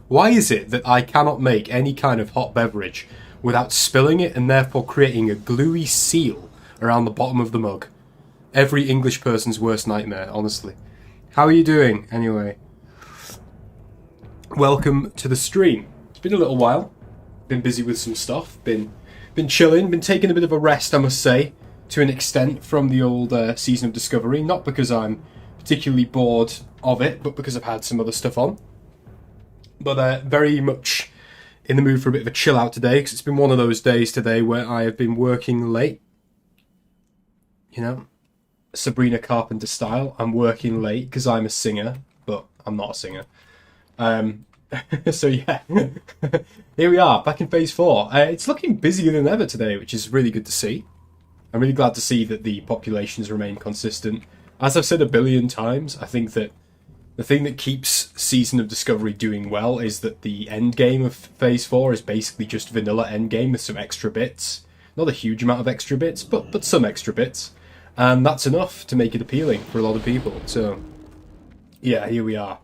Why is it that I cannot make any kind of hot beverage without spilling it and therefore creating a gluey seal around the bottom of the mug? Every English person's worst nightmare, honestly. How are you doing, anyway? Welcome to the stream. It's been a little while. Been busy with some stuff. Been chilling. Been taking a bit of a rest, I must say, to an extent from the old season of Discovery. Not because I'm particularly bored of it, but because I've had some other stuff on. But very much in the mood for a bit of a chill out today, because it's been one of those days today where I have been working late. You know, Sabrina Carpenter style. I'm working late because I'm a singer, but I'm not a singer. So yeah, here we are, back in Phase 4. It's looking busier than ever today, which is really good to see. I'm really glad to see that the populations remain consistent. As I've said a billion times, I think that the thing that keeps Season of Discovery doing well is that the end game of Phase 4 is basically just vanilla end game with some extra bits. Not a huge amount of extra bits, but some extra bits. And that's enough to make it appealing for a lot of people. So, yeah, here we are.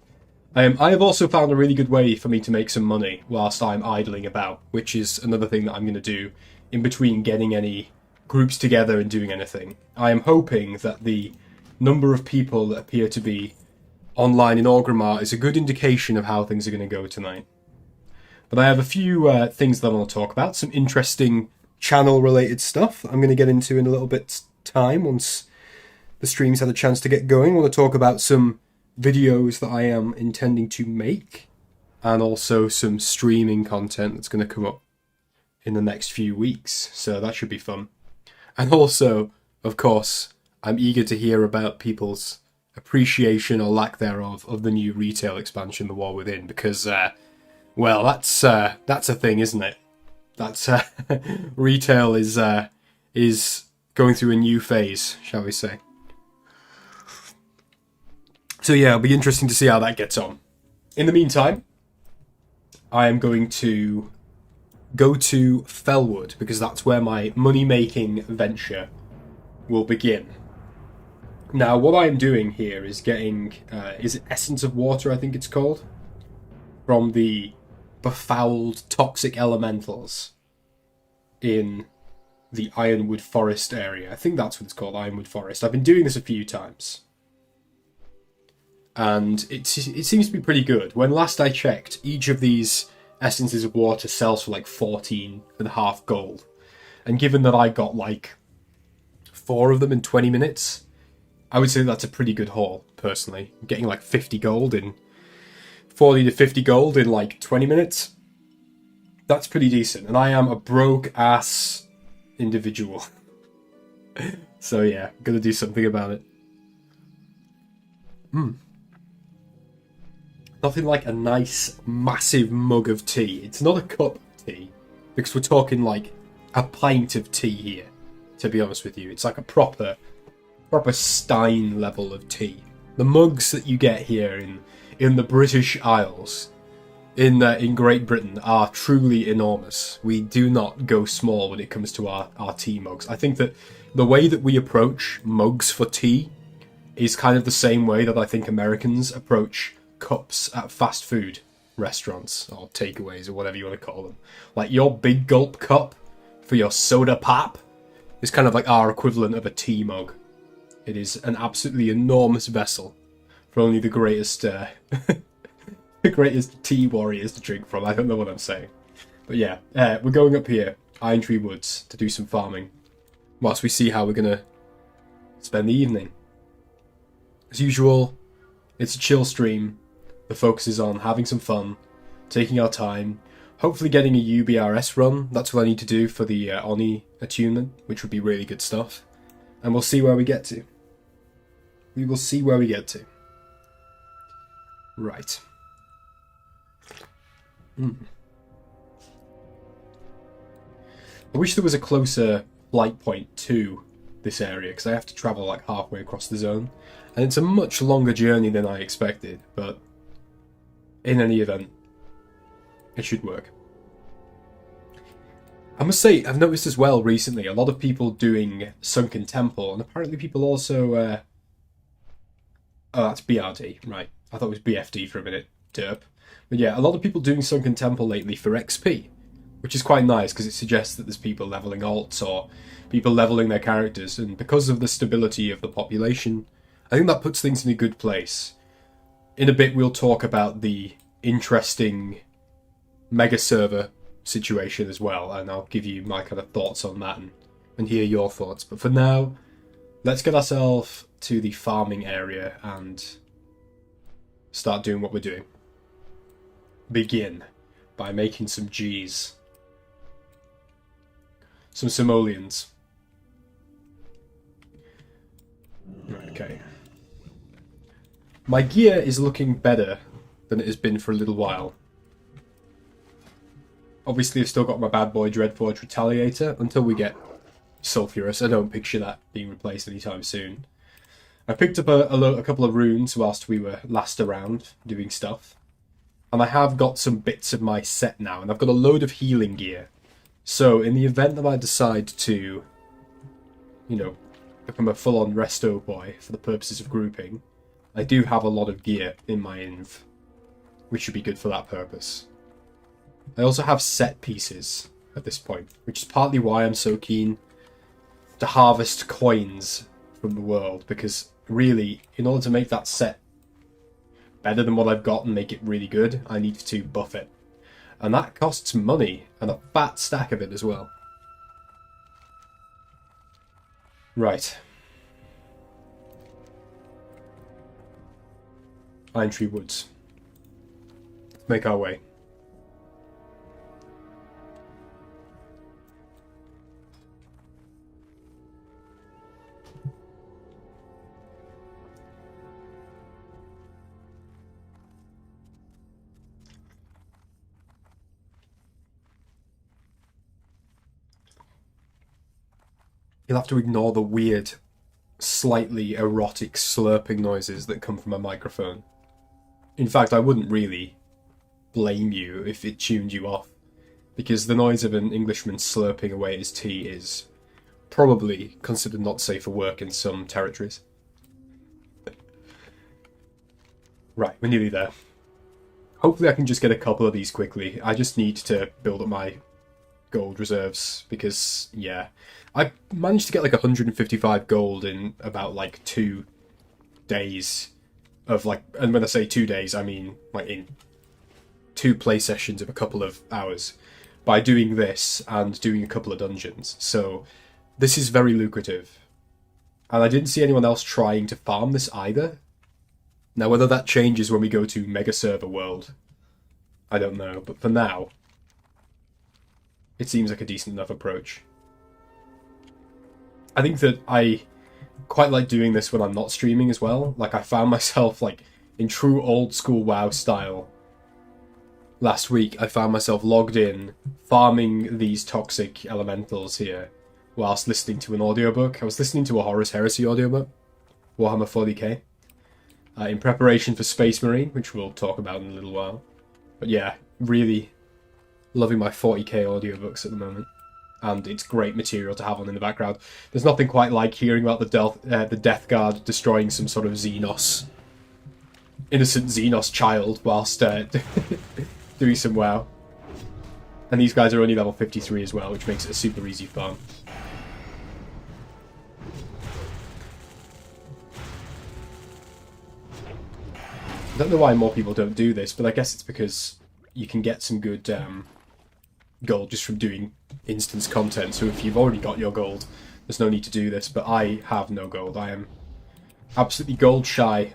I have also found a really good way for me to make some money whilst I'm idling about, which is another thing that I'm going to do in between getting any groups together and doing anything. I am hoping that the number of people that appear to be online in Orgrimmar is a good indication of how things are going to go tonight. But I have a few things that I want to talk about, some interesting channel-related stuff I'm going to get into in a little bit's time once the stream's had a chance to get going. I want to talk about some videos that I am intending to make, and also some streaming content that's going to come up in the next few weeks, so that should be fun. And also, of course, I'm eager to hear about people's appreciation or lack thereof of the new retail expansion, The War Within, because, well, that's a thing, isn't it? That's retail is going through a new phase, shall we say. So yeah, it'll be interesting to see how that gets on. In the meantime, I am going to go to Felwood, because that's where my money-making venture will begin. Now, what I'm doing here is getting, is it Essence of Water, I think it's called? From the befouled toxic elementals in the Ironwood Forest area. I think that's what it's called, Ironwood Forest. I've been doing this a few times, and it seems to be pretty good. When last I checked, each of these Essences of Water sells for like 14.5 gold. And given that I got like 4 of them in 20 minutes, I would say that's a pretty good haul, personally. Getting like 40 to 50 gold in like 20 minutes. That's pretty decent. And I am a broke ass individual. So yeah, gonna do something about it. Nothing like a nice, massive mug of tea. It's not a cup of tea, because we're talking like a pint of tea here, to be honest with you. It's like a proper Stein level of tea. The mugs that you get here in the British Isles, in Great Britain, are truly enormous. We do not go small when it comes to our tea mugs. I think that the way that we approach mugs for tea is kind of the same way that I think Americans approach cups at fast food restaurants or takeaways or whatever you want to call them. Like your big gulp cup for your soda pop is kind of like our equivalent of a tea mug. It is an absolutely enormous vessel for only the greatest the greatest tea warriors to drink from. I don't know what I'm saying. But yeah, we're going up here, Iron Tree Woods, to do some farming whilst we see how we're going to spend the evening. As usual, it's a chill stream. The focus is on having some fun, taking our time, hopefully getting a UBRS run. That's what I need to do for the Oni attunement, which would be really good stuff. And we'll see where we get to. We will see where we get to. Right. I wish there was a closer flight point to this area, because I have to travel like halfway across the zone. And it's a much longer journey than I expected, but in any event, it should work. I must say, I've noticed as well recently, a lot of people doing Sunken Temple, and apparently people also... oh, that's BRD, right. I thought it was BFD for a minute. Derp. But yeah, a lot of people doing Sunken Temple lately for XP, which is quite nice because it suggests that there's people leveling alts or people leveling their characters, and because of the stability of the population, I think that puts things in a good place. In a bit we'll talk about the interesting mega server situation as well, and I'll give you my kind of thoughts on that and hear your thoughts. But for now, let's get ourselves to the farming area and start doing what we're doing. Begin by making some G's. Some simoleons. Right, okay. My gear is looking better than it has been for a little while. Obviously, I've still got my bad boy Dreadforge Retaliator until we get Sulphurous. I don't picture that being replaced anytime soon. I picked up a couple of runes whilst we were last around doing stuff. And I have got some bits of my set now, and I've got a load of healing gear. So, in the event that I decide to, you know, become a full-on resto boy for the purposes of grouping, I do have a lot of gear in my inv, which should be good for that purpose. I also have set pieces at this point, which is partly why I'm so keen to harvest coins from the world, because really, in order to make that set better than what I've got and make it really good, I need to buff it. And that costs money, and a fat stack of it as well. Right. Pine Tree Woods. Let's make our way. You'll have to ignore the weird, slightly erotic slurping noises that come from my microphone. In fact, I wouldn't really blame you if it tuned you off, because the noise of an Englishman slurping away at his tea is probably considered not safe for work in some territories. Right, we're nearly there. Hopefully I can just get a couple of these quickly. I just need to build up my gold reserves, because, yeah, I managed to get like 155 gold in about like 2 days of like, and when I say 2 days, I mean like in 2 play sessions of a couple of hours by doing this and doing a couple of dungeons. So this is very lucrative, and I didn't see anyone else trying to farm this either. Now whether that changes when we go to Mega Server World, I don't know, but for now it seems like a decent enough approach. I think that I quite like doing this when I'm not streaming as well. Like, I found myself, like, in true old school WoW style. Last week, I found myself logged in, farming these toxic elementals here, whilst listening to an audiobook. I was listening to a Horus Heresy audiobook, Warhammer 40k, in preparation for Space Marine, which we'll talk about in a little while. But yeah, really loving my 40k audiobooks at the moment. And it's great material to have on in the background. There's nothing quite like hearing about the Death Guard destroying some sort of Xenos, innocent Xenos child, whilst doing some WoW. And these guys are only level 53 as well, which makes it a super easy farm. I don't know why more people don't do this, but I guess it's because you can get some good gold just from doing instance content. So if you've already got your gold, there's no need to do this. But I have no gold. I am absolutely gold shy.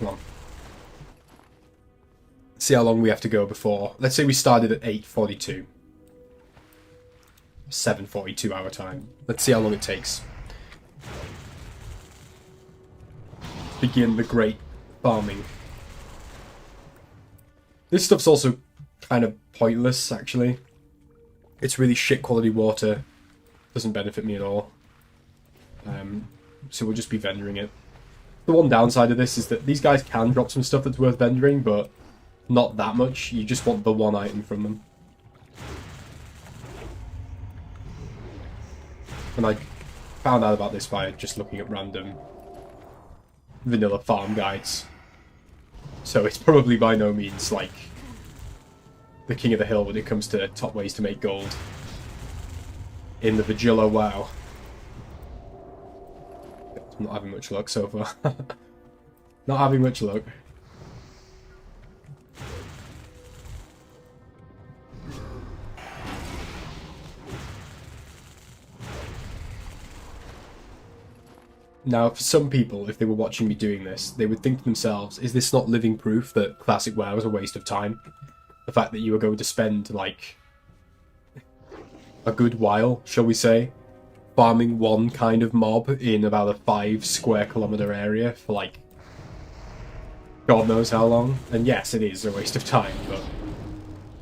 Come on. Let's see how long we have to go before. Let's say we started at 8:42. 7:42 our time. Let's see how long it takes. Begin the great farming. This stuff's also kind of pointless, actually. It's really shit quality water. Doesn't benefit me at all. So we'll just be vendoring it. The one downside of this is that these guys can drop some stuff that's worth vendoring, but not that much. You just want the one item from them. And I found out about this by just looking at random vanilla farm guides. So it's probably by no means like the king of the hill when it comes to top ways to make gold in the vanilla WoW. I'm not having much luck so far. Not having much luck. Now, for some people, if they were watching me doing this, they would think to themselves, is this not living proof that classic WoW is a waste of time? The fact that you are going to spend, like, a good while, shall we say, farming one kind of mob in about a 5 square kilometre area for, like, God knows how long. And yes, it is a waste of time, but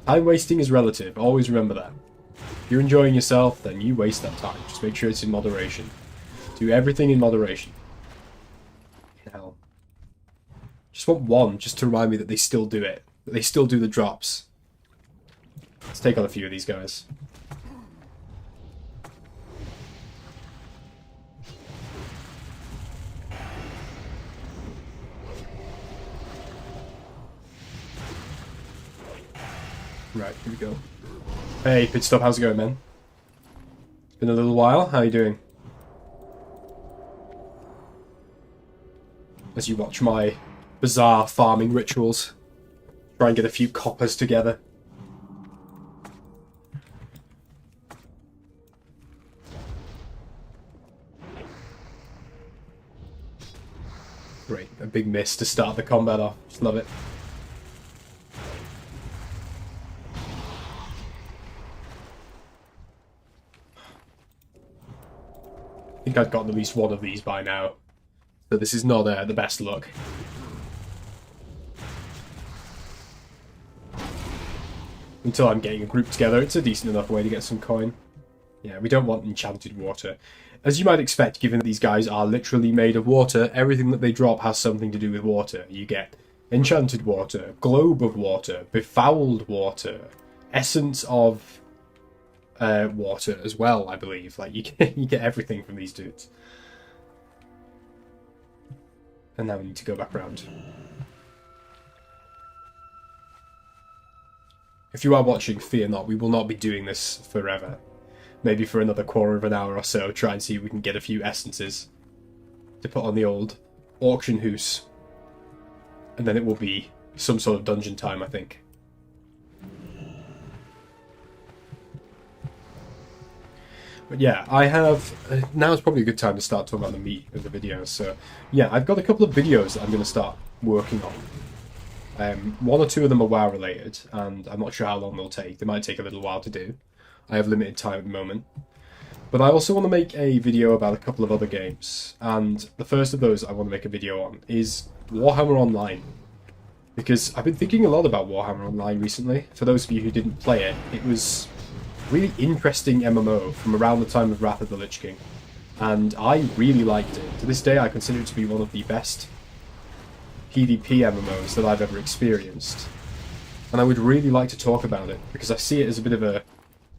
time wasting is relative. Always remember that. If you're enjoying yourself, then you waste that time. Just make sure it's in moderation. Do everything in moderation. Hell. Just want one, just to remind me that they still do it. That they still do the drops. Let's take on a few of these guys. Right, here we go. Hey, Pit Stop, how's it going, man? It's been a little while. How are you doing? As you watch my bizarre farming rituals. Try and get a few coppers together. Great, a big miss to start the combat off. Just love it. I think I've gotten at least one of these by now. So this is not the best luck. Until I'm getting a group together, it's a decent enough way to get some coin. Yeah, we don't want enchanted water. As you might expect, given that these guys are literally made of water, everything that they drop has something to do with water. You get enchanted water, globe of water, befouled water, essence of water as well, I believe. Like, you get everything from these dudes. And now we need to go back around. If you are watching, fear not, we will not be doing this forever. Maybe for another quarter of an hour or so, try and see if we can get a few essences to put on the old auction house. And then it will be some sort of dungeon time, I think. But yeah, I have... now is probably a good time to start talking about the meat of the videos. So yeah, I've got a couple of videos that I'm going to start working on. One or two of them are WoW related, and I'm not sure how long they'll take. They might take a little while to do. I have limited time at the moment. But I also want to make a video about a couple of other games. And the first of those I want to make a video on is Warhammer Online. Because I've been thinking a lot about Warhammer Online recently. For those of you who didn't play it, it was really interesting MMO from around the time of Wrath of the Lich King, and I really liked it. To this day, I consider it to be one of the best PvP MMOs that I've ever experienced, and I would really like to talk about it because I see it as a bit of a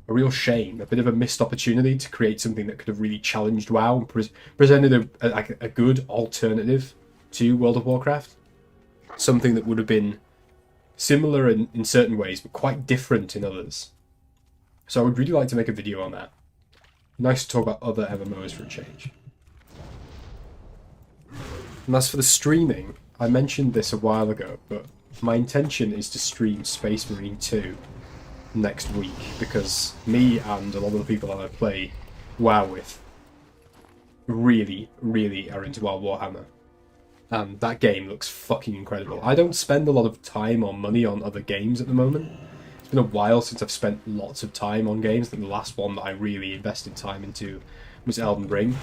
real shame, a bit of a missed opportunity to create something that could have really challenged WoW and presented a good alternative to World of Warcraft, something that would have been similar in certain ways but quite different in others. So I would really like to make a video on that. Nice to talk about other MMOs for a change. And as for the streaming, I mentioned this a while ago, but my intention is to stream Space Marine 2 next week, because me and a lot of the people that I play WoW with really, really are into Warhammer. And that game looks fucking incredible. I don't spend a lot of time or money on other games at the moment. It's been a while since I've spent lots of time on games. I think the last one that I really invested time into was Elden Ring.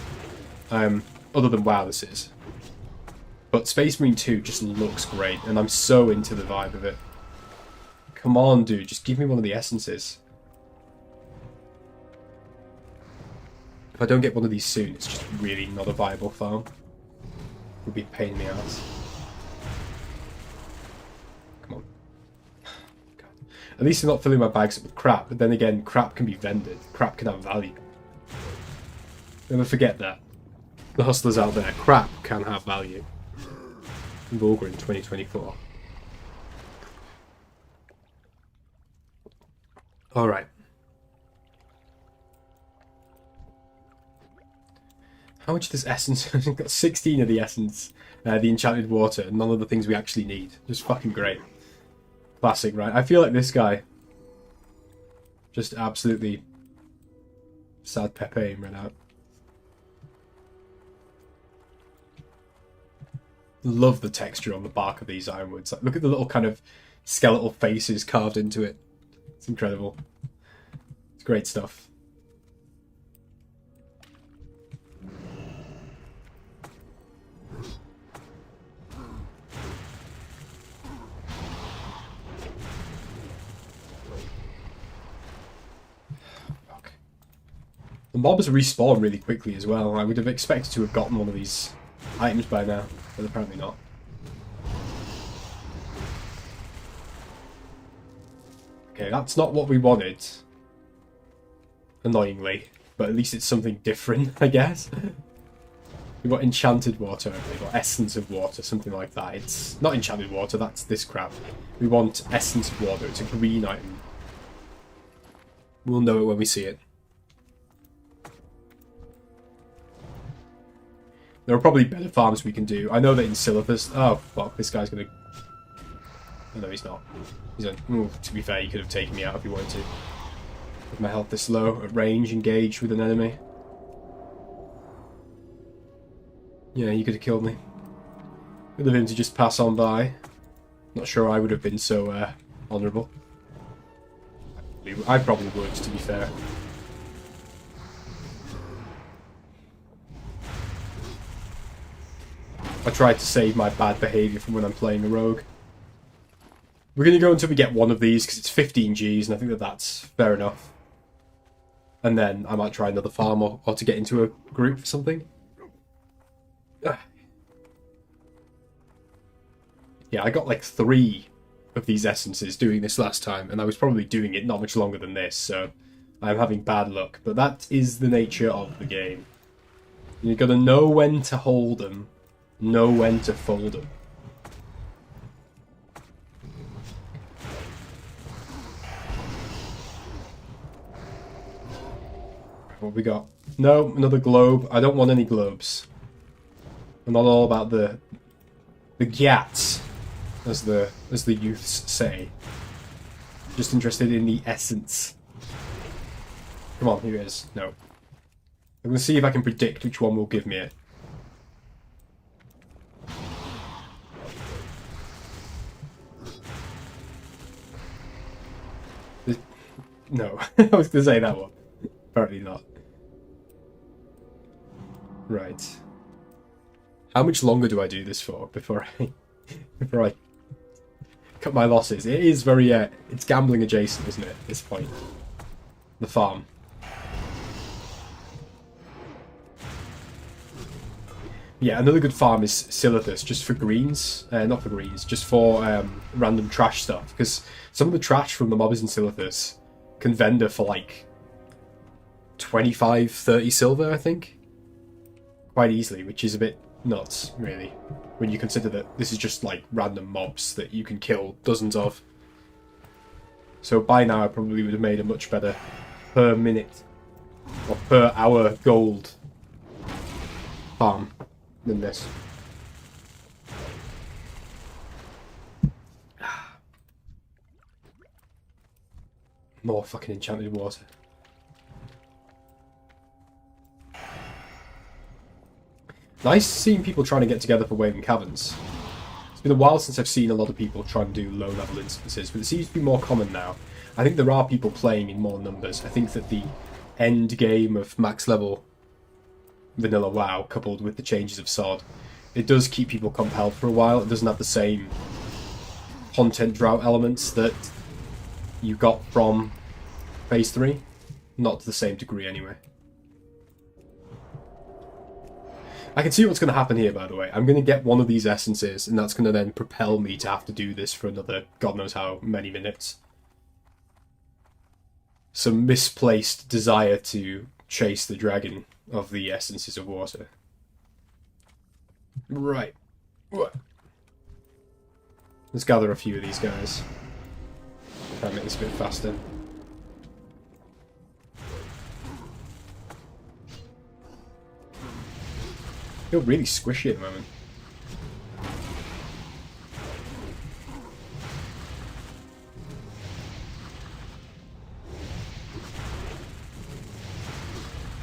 Other than WoW, this is. But Space Marine 2 just looks great, and I'm so into the vibe of it. Come on, dude, just give me one of the essences. If I don't get one of these soon, it's just really not a viable farm. It would be a pain in the ass. Come on. God. At least I'm not filling my bags up with crap, but then again, crap can be vended. Crap can have value. Never forget that. The hustlers out there, crap can have value. Vulgar in 2024. Alright. How much of this essence? I've got 16 of the essence. The enchanted water. None of the things we actually need. Just fucking great. Classic, right? I feel like this guy. Just absolutely sad Pepe ran out. Love the texture on the bark of these ironwoods. Like, look at the little kind of skeletal faces carved into it. It's incredible. It's great stuff. The mobs respawn really quickly as well. I would have expected to have gotten one of these items by now, but apparently not. Okay, that's not what we wanted. Annoyingly. But at least it's something different, I guess. We've got enchanted water, we've got essence of water, something like that. It's not enchanted water, that's this crap. We want essence of water, it's a green item. We'll know it when we see it. There are probably better farms we can do. I know that in Silithus... Oh, fuck, this guy's gonna... Oh, no, he's not. He's on... Ooh, to be fair, he could have taken me out if he wanted to. With my health this low, at range, engaged with an enemy. Yeah, he could have killed me. Good of him to just pass on by. Not sure I would have been so honourable. I probably would, to be fair. I tried to save my bad behaviour from when I'm playing a rogue. We're going to go until we get one of these, because it's 15 Gs, and I think that that's fair enough. And then I might try another farm, or to get into a group or something. Yeah, I got like 3 of these essences doing this last time, and I was probably doing it not much longer than this, so I'm having bad luck. But that is the nature of the game. You've got to know when to hold them. Know when to fold them. What we got? No, another globe. I don't want any globes. I'm not all about the gyats, as the youths say. Just interested in the essence. Come on, here it is. No. I'm going to see if I can predict which one will give me it. No, I was going to say that one. Apparently not. Right. How much longer do I do this for before I cut my losses? It is very it's gambling adjacent, isn't it? At this point, the farm. Yeah, another good farm is Silithus, just for greens. Not for greens, just for random trash stuff. Because some of the trash from the mobs in Silithus can vendor for like 25, 30 silver, I think. Quite easily, which is a bit nuts, really. When you consider that this is just like random mobs that you can kill dozens of. So by now I probably would have made a much better per minute or per hour gold farm than this. More fucking enchanted water. Nice seeing people trying to get together for Waving Caverns. It's been a while since I've seen a lot of people try and do low-level instances, but it seems to be more common now. I think there are people playing in more numbers. I think that the end game of max-level vanilla WoW, coupled with the changes of SoD, it does keep people compelled for a while. It doesn't have the same content drought elements that you got from Phase 3. Not to the same degree, anyway. I can see what's going to happen here, by the way. I'm going to get one of these essences, and that's going to then propel me to have to do this for another god knows how many minutes. Some misplaced desire to chase the dragon of the essences of water. Right. Let's gather a few of these guys. Try and make this a bit faster. I feel really squishy at the moment.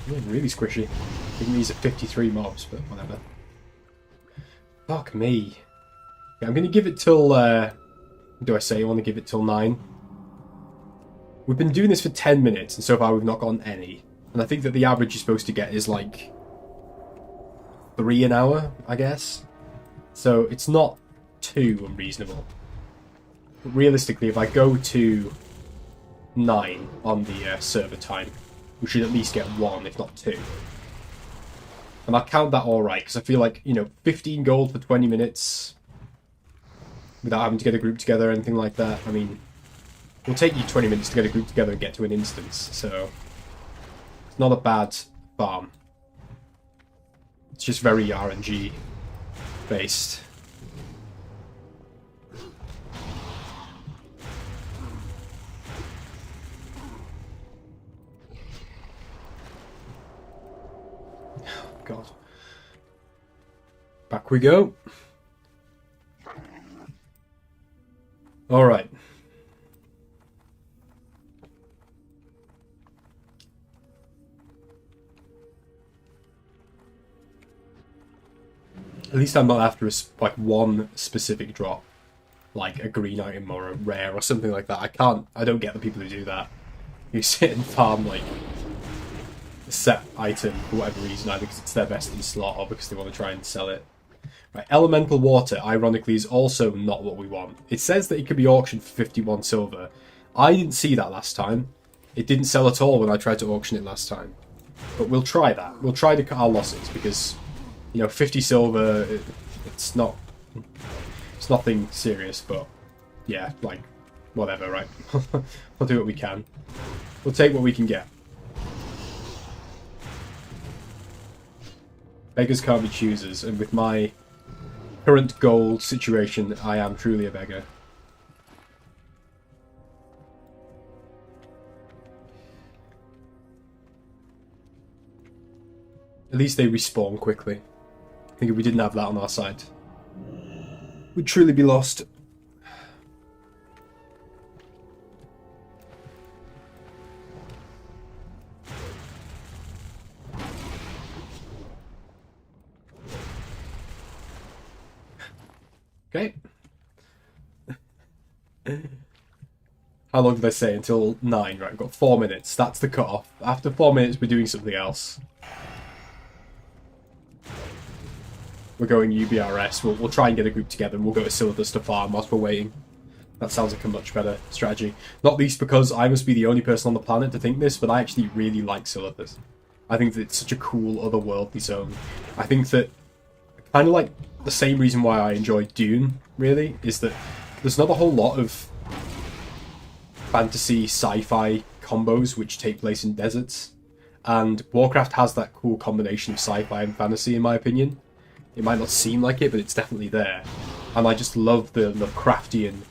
Yeah, really squishy. I think these are 53 mobs, but whatever. Fuck me. Yeah, I'm going to give it till... do I say I want to give it till 9? We've been doing this for 10 minutes, and so far we've not gotten any. And I think that the average you're supposed to get is like 3 an hour, I guess. So it's not too unreasonable. But realistically, if I go to 9 on the server time, we should at least get 1, if not 2. And I'll count that alright, because I feel like, you know, 15 gold for 20 minutes without having to get a group together or anything like that. I mean, it'll take you 20 minutes to get a group together and get to an instance, so it's not a bad farm. It's just very RNG based. God. Back we go. All right. At least I'm not after like one specific drop, like a green item or a rare or something like that. I don't get the people who do that. You sit and farm like a set item for whatever reason, either because it's their best in slot or because they want to try and sell it. Right, elemental water, ironically, is also not what we want. It says that it could be auctioned for 51 silver. I didn't see that last time. It didn't sell at all when I tried to auction it last time. But we'll try that. We'll try to cut our losses because, you know, 50 silver, it's nothing serious, but yeah, like, whatever, right? We'll do what we can. We'll take what we can get. Beggars can't be choosers, and with my current gold situation, I am truly a beggar. At least they respawn quickly. I think if we didn't have that on our side, we'd truly be lost. Okay. How long did I say? Until 9, right? We've got 4 minutes. That's the cut-off. After 4 minutes, we're doing something else. We're going UBRS. We'll try and get a group together and we'll go to Silithus to farm whilst we're waiting. That sounds like a much better strategy. Not least because I must be the only person on the planet to think this, but I actually really like Silithus. I think that it's such a cool otherworldly zone. I think that kind of like the same reason why I enjoy Dune, really, is that there's not a whole lot of fantasy sci-fi combos which take place in deserts. And Warcraft has that cool combination of sci-fi and fantasy, in my opinion. It might not seem like it, but it's definitely there. And I just love the Lovecraftian,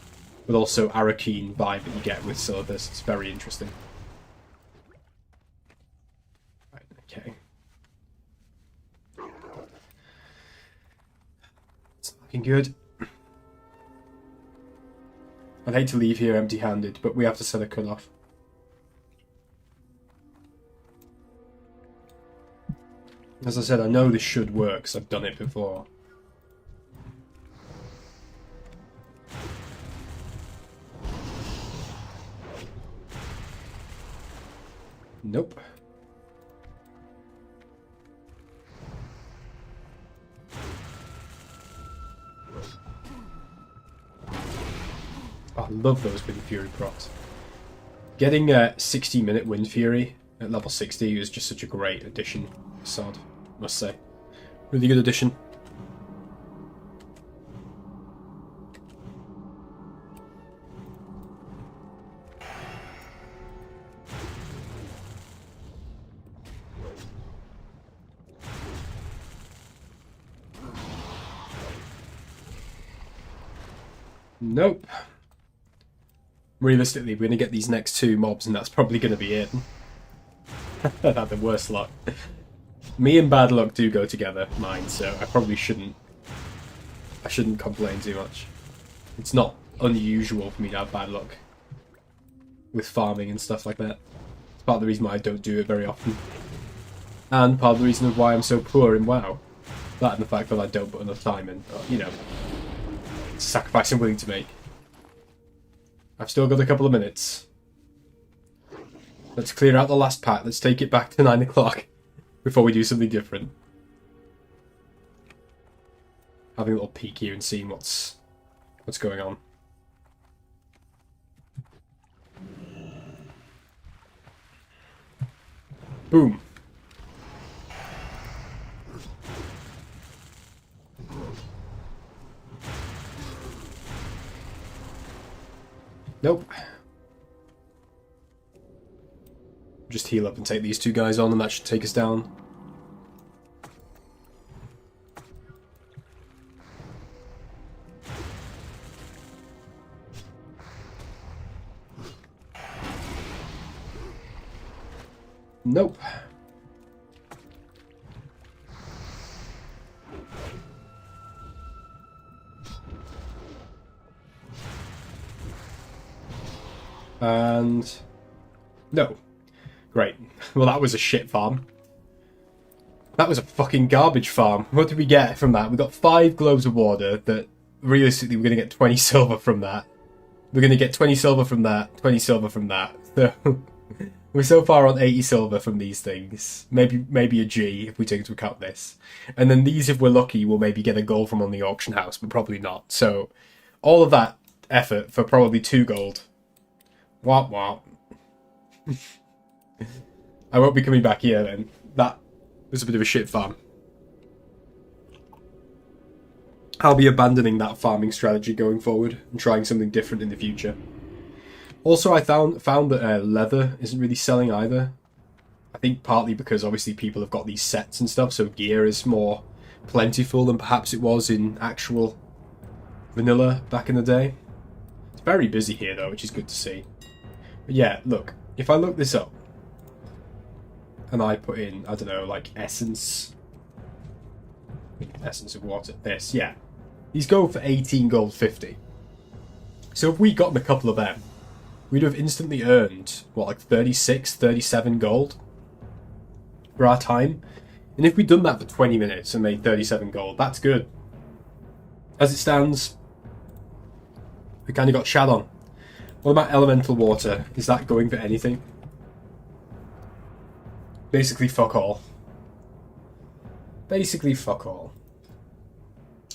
but also Arakeen vibe that you get with Silithus. It's very interesting. Right, okay. It's looking good. I'd hate to leave here empty-handed, but we have to set a cut-off. As I said, I know this should work, because I've done it before. Nope. I love those Wind Fury procs. Getting a 60-minute Wind Fury at level 60 is just such a great addition to SoD, must say. Really good addition. Nope. Realistically, we're going to get these next 2 mobs and that's probably going to be it. I've had the worst luck. Me and bad luck do go together, mine, so I probably shouldn't... I shouldn't complain too much. It's not unusual for me to have bad luck with farming and stuff like that. It's part of the reason why I don't do it very often. And part of the reason of why I'm so poor in WoW. That and the fact that I don't put enough time in. But, you know, it's a sacrifice I'm willing to make. I've still got a couple of minutes. Let's clear out the last pack. Let's take it back to 9 o'clock before we do something different. Having a little peek here and seeing what's going on. Boom. Nope. Just heal up and take these 2 guys on and that should take us down. Nope. And... no. Great. Well, that was a shit farm. That was a fucking garbage farm. What did we get from that? We got 5 globes of water that, realistically, we're going to get 20 silver from that. We're going to get 20 silver from that, 20 silver from that. So, we're so far on 80 silver from these things. Maybe a G, if we take into account this. And then these, if we're lucky, we'll maybe get a gold from on the auction house, but probably not. So, all of that effort for probably 2 gold. Wop wop. I won't be coming back here then. That was a bit of a shit farm. I'll be abandoning that farming strategy going forward and trying something different in the future. Also, I found that leather isn't really selling either. I think partly because obviously people have got these sets and stuff, so gear is more plentiful than perhaps it was in actual vanilla back in the day. It's very busy here though, which is good to see. But yeah, look, if I look this up, and I put in, I don't know, like essence of water, this, yeah. These go for 18 gold 50. So if we gotten a couple of them, we'd have instantly earned, what, like 36, 37 gold for our time. And if we'd done that for 20 minutes and made 37 gold, that's good. As it stands, we kind of got shat on. What about elemental water? Is that going for anything? Basically fuck all. Basically fuck all.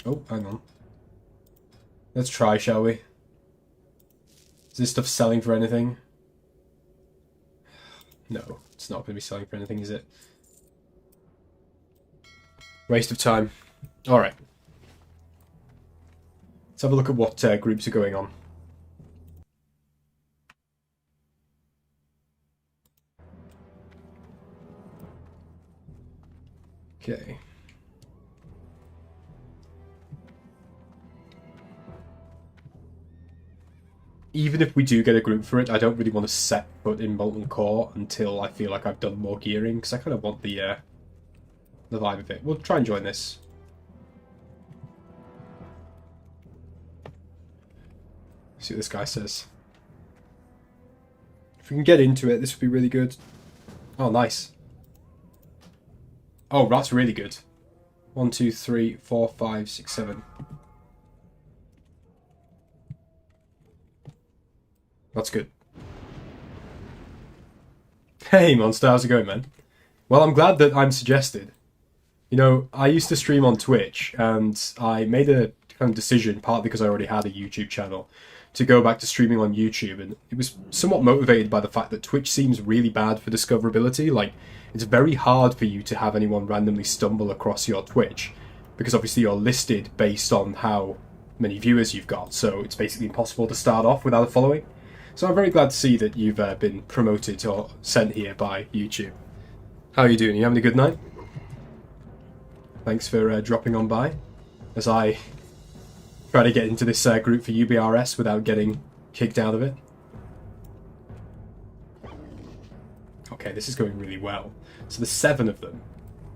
Oh, hang on. Let's try, shall we? Is this stuff selling for anything? No, it's not going to be selling for anything, is it? Waste of time. Alright. Let's have a look at what groups are going on. Okay. Even if we do get a group for it, I don't really want to set foot in Molten Core until I feel like I've done more gearing, because I kind of want the vibe of it. We'll try and join this. See what this guy says. If we can get into it, this would be really good. Oh, nice. Oh, that's really good. 1, 2, 3, 4, 5, 6, 7. That's good. Hey, Monster, how's it going, man? Well, I'm glad that I'm suggested. You know, I used to stream on Twitch, and I made a kind of decision, partly because I already had a YouTube channel, to go back to streaming on YouTube, and it was somewhat motivated by the fact that Twitch seems really bad for discoverability. Like, it's very hard for you to have anyone randomly stumble across your Twitch, because obviously you're listed based on how many viewers you've got, so it's basically impossible to start off without a following. So I'm very glad to see that you've been promoted or sent here by YouTube. How are you doing? Are you having a good night? Thanks for dropping on by, as I try to get into this group for UBRS without getting kicked out of it. Okay, this is going really well. So there's 7 of them.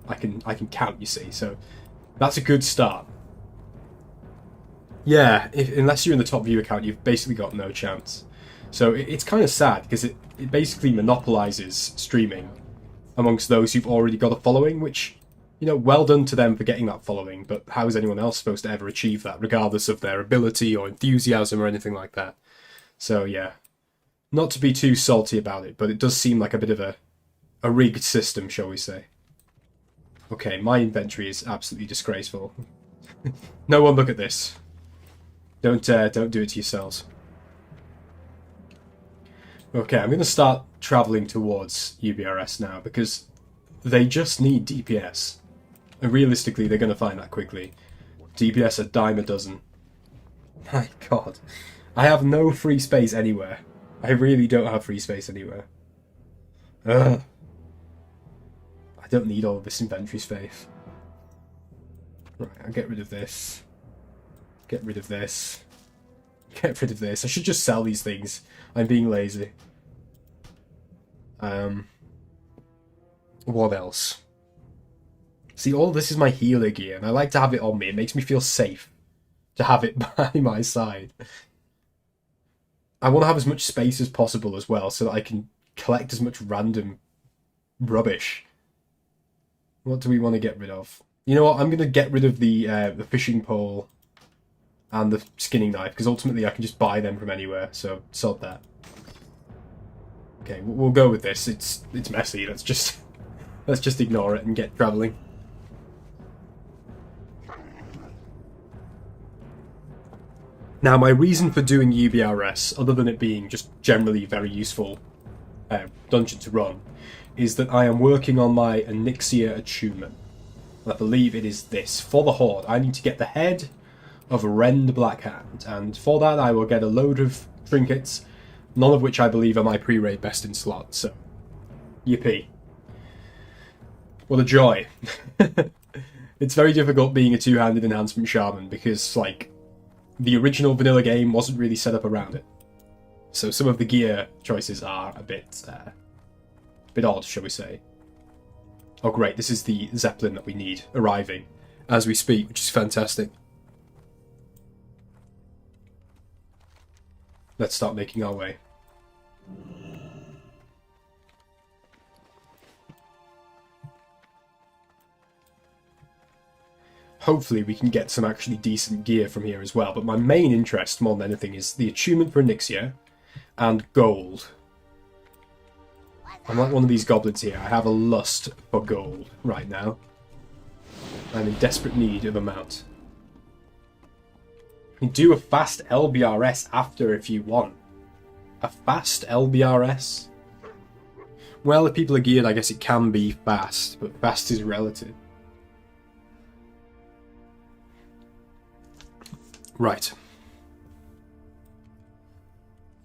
I can count, you see, so that's a good start. Yeah, unless you're in the top view account, you've basically got no chance. So it's kind of sad, because it basically monopolizes streaming amongst those who've already got a following, which, you know, well done to them for getting that following, but how is anyone else supposed to ever achieve that, regardless of their ability or enthusiasm or anything like that? So yeah, not to be too salty about it, but it does seem like a bit of a rigged system, shall we say. Okay, my inventory is absolutely disgraceful. No one look at this. Don't do it to yourselves. Okay, I'm going to start travelling towards UBRS now, because they just need DPS. And realistically, they're going to find that quickly. DPS a dime a dozen. My god. I have no free space anywhere. I really don't have free space anywhere. Ugh. I don't need all of this inventory space. Right, I'll get rid of this. Get rid of this. Get rid of this. I should just sell these things. I'm being lazy. What else? See, all this is my healer gear, and I like to have it on me. It makes me feel safe to have it by my side. I want to have as much space as possible as well, so that I can collect as much random rubbish. What do we want to get rid of? You know what? I'm going to get rid of the fishing pole and the skinning knife, because ultimately I can just buy them from anywhere, so sod that. Okay, we'll go with this. It's messy. Let's just ignore it and get travelling. Now, my reason for doing UBRS, other than it being just generally very useful dungeon to run, is that I am working on my Onyxia attunement. I believe it is this. For the Horde, I need to get the head of Rend Blackhand, and for that I will get a load of trinkets, none of which I believe are my pre-raid best in slot, so yippee. What a joy. It's very difficult being a two-handed enhancement shaman, because, like, the original vanilla game wasn't really set up around it. So some of the gear choices are a bit odd, shall we say. Oh great, this is the Zeppelin that we need, arriving as we speak, which is fantastic. Let's start making our way. Hopefully we can get some actually decent gear from here as well, but my main interest, more than anything, is the attunement for Onyxia and gold. I'm like one of these goblins here. I have a lust for gold right now. I'm in desperate need of a mount. You can do a fast LBRS after if you want. A fast LBRS? Well, if people are geared, I guess it can be fast, but fast is relative. Right.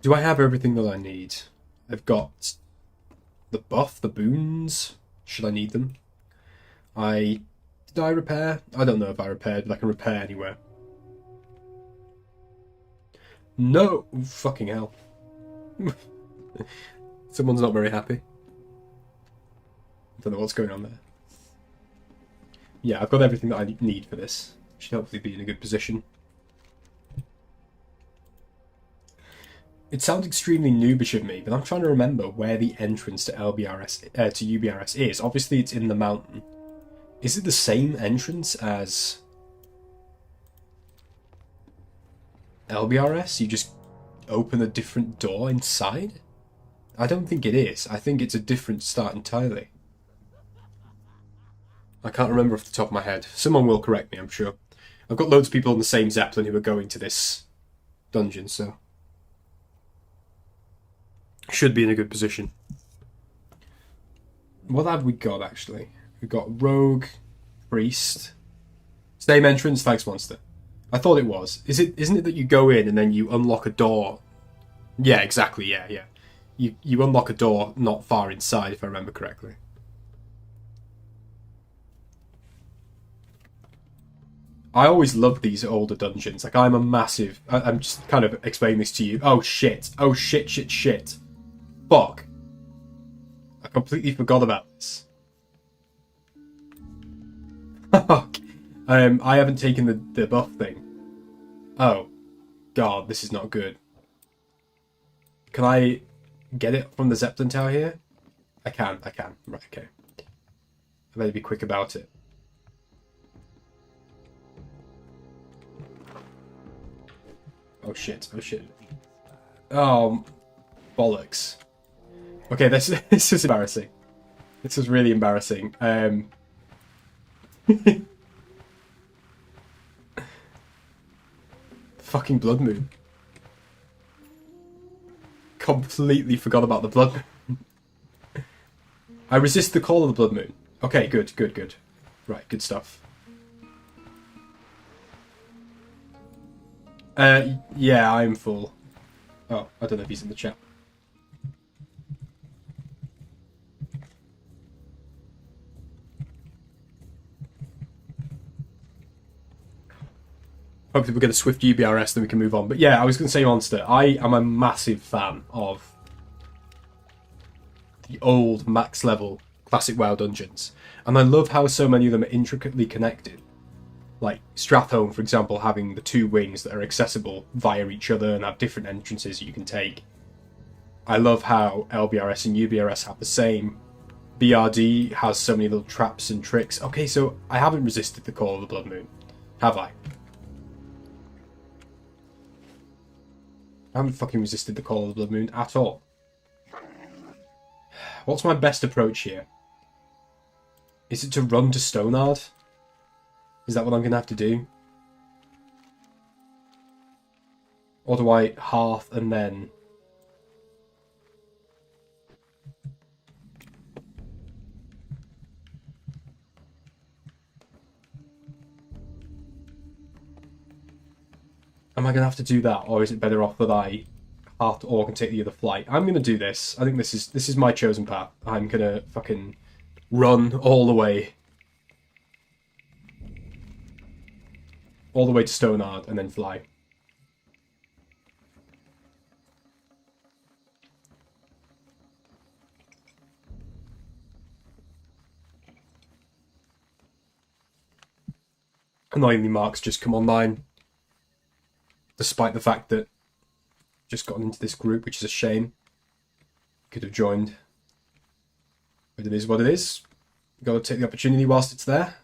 Do I have everything that I need? I've got the buff, the boons. Should I need them? Did I repair? I don't know if I repaired, but I can repair anywhere. No! Fucking hell. Someone's not very happy. I don't know what's going on there. Yeah, I've got everything that I need for this. Should hopefully be in a good position. It sounds extremely noobish of me, but I'm trying to remember where the entrance to UBRS is. Obviously, it's in the mountain. Is it the same entrance as LBRS? You just open a different door inside? I don't think it is. I think it's a different start entirely. I can't remember off the top of my head. Someone will correct me, I'm sure. I've got loads of people on the same Zeppelin who are going to this dungeon, so should be in a good position. What have we got, actually? We've got Rogue, Priest. Same entrance, thanks, Monster. I thought it was. Isn't it that you go in and then you unlock a door? Yeah, exactly, yeah. You unlock a door not far inside, if I remember correctly. I always loved these older dungeons. Like, I'm a massive... I'm just kind of explaining this to you. Oh, shit. Oh, shit, shit, shit. Fuck. I completely forgot about this. I haven't taken the buff thing. Oh. God, this is not good. Can I get it from the Zeppelin Tower here? I can. Right, okay. I better be quick about it. Oh shit, oh shit. Oh, bollocks. Okay, this is embarrassing. This is really embarrassing. Fucking blood moon. Completely forgot about the blood moon. I resist the call of the blood moon. Okay, good. Right, good stuff. Yeah, I'm full. Oh, I don't know if he's in the chat. Hopefully we'll get a swift UBRS, then we can move on. But yeah, I was going to say, Monster, I am a massive fan of the old max level classic WoW dungeons. And I love how so many of them are intricately connected. Like Stratholme, for example, having the two wings that are accessible via each other and have different entrances you can take. I love how LBRS and UBRS have the same. BRD has so many little traps and tricks. Okay, so I haven't resisted the call of the Blood Moon, have I? I haven't fucking resisted the call of the Blood Moon at all. What's my best approach here? Is it to run to Stonard? Is that what I'm going to have to do? Or do I hearth and then... Am I going to have to do that? Or is it better off that I hearth or can take the other flight? I'm going to do this. I think this is my chosen path. I'm going to fucking run all the way. All the way to Stonard and then fly. Annoyingly, Mark's just come online. Despite the fact that I've just gotten into this group, which is a shame. Could have joined. But it is what it is. Got to take the opportunity whilst it's there.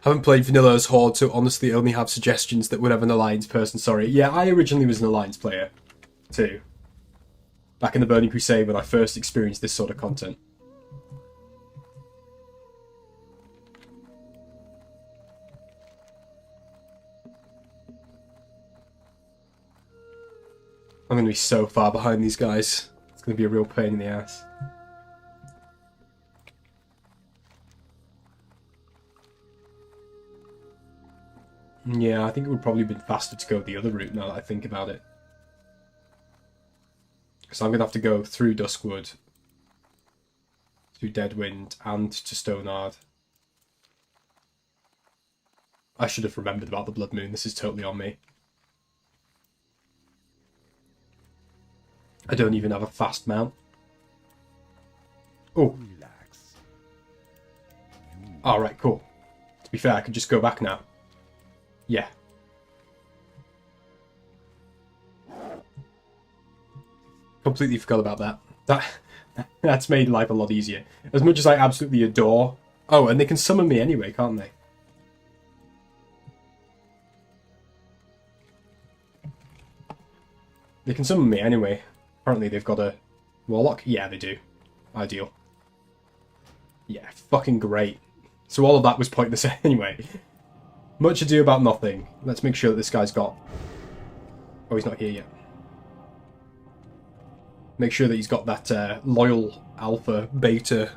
Haven't played Vanilla as Horde, so honestly only have suggestions that would have an Alliance person. Sorry. Yeah, I originally was an Alliance player, too. Back in the Burning Crusade when I first experienced this sort of content. I'm going to be so far behind these guys. It's going to be a real pain in the ass. Yeah, I think it would probably have been faster to go the other route now that I think about it. So I'm going to have to go through Duskwood, to Deadwind, and to Stonard. I should have remembered about the Blood Moon. This is totally on me. I don't even have a fast mount. Oh. Alright, cool. To be fair, I could just go back now. Yeah. Completely forgot about that. That's made life a lot easier. As much as I absolutely adore... Oh, and they can summon me anyway, can't they? They can summon me anyway. Apparently they've got a Warlock. Yeah, they do. Ideal. Yeah, fucking great. So all of that was pointless anyway. Much ado about nothing. Let's make sure that this guy's got... Oh, he's not here yet. Make sure that he's got that loyal alpha, beta,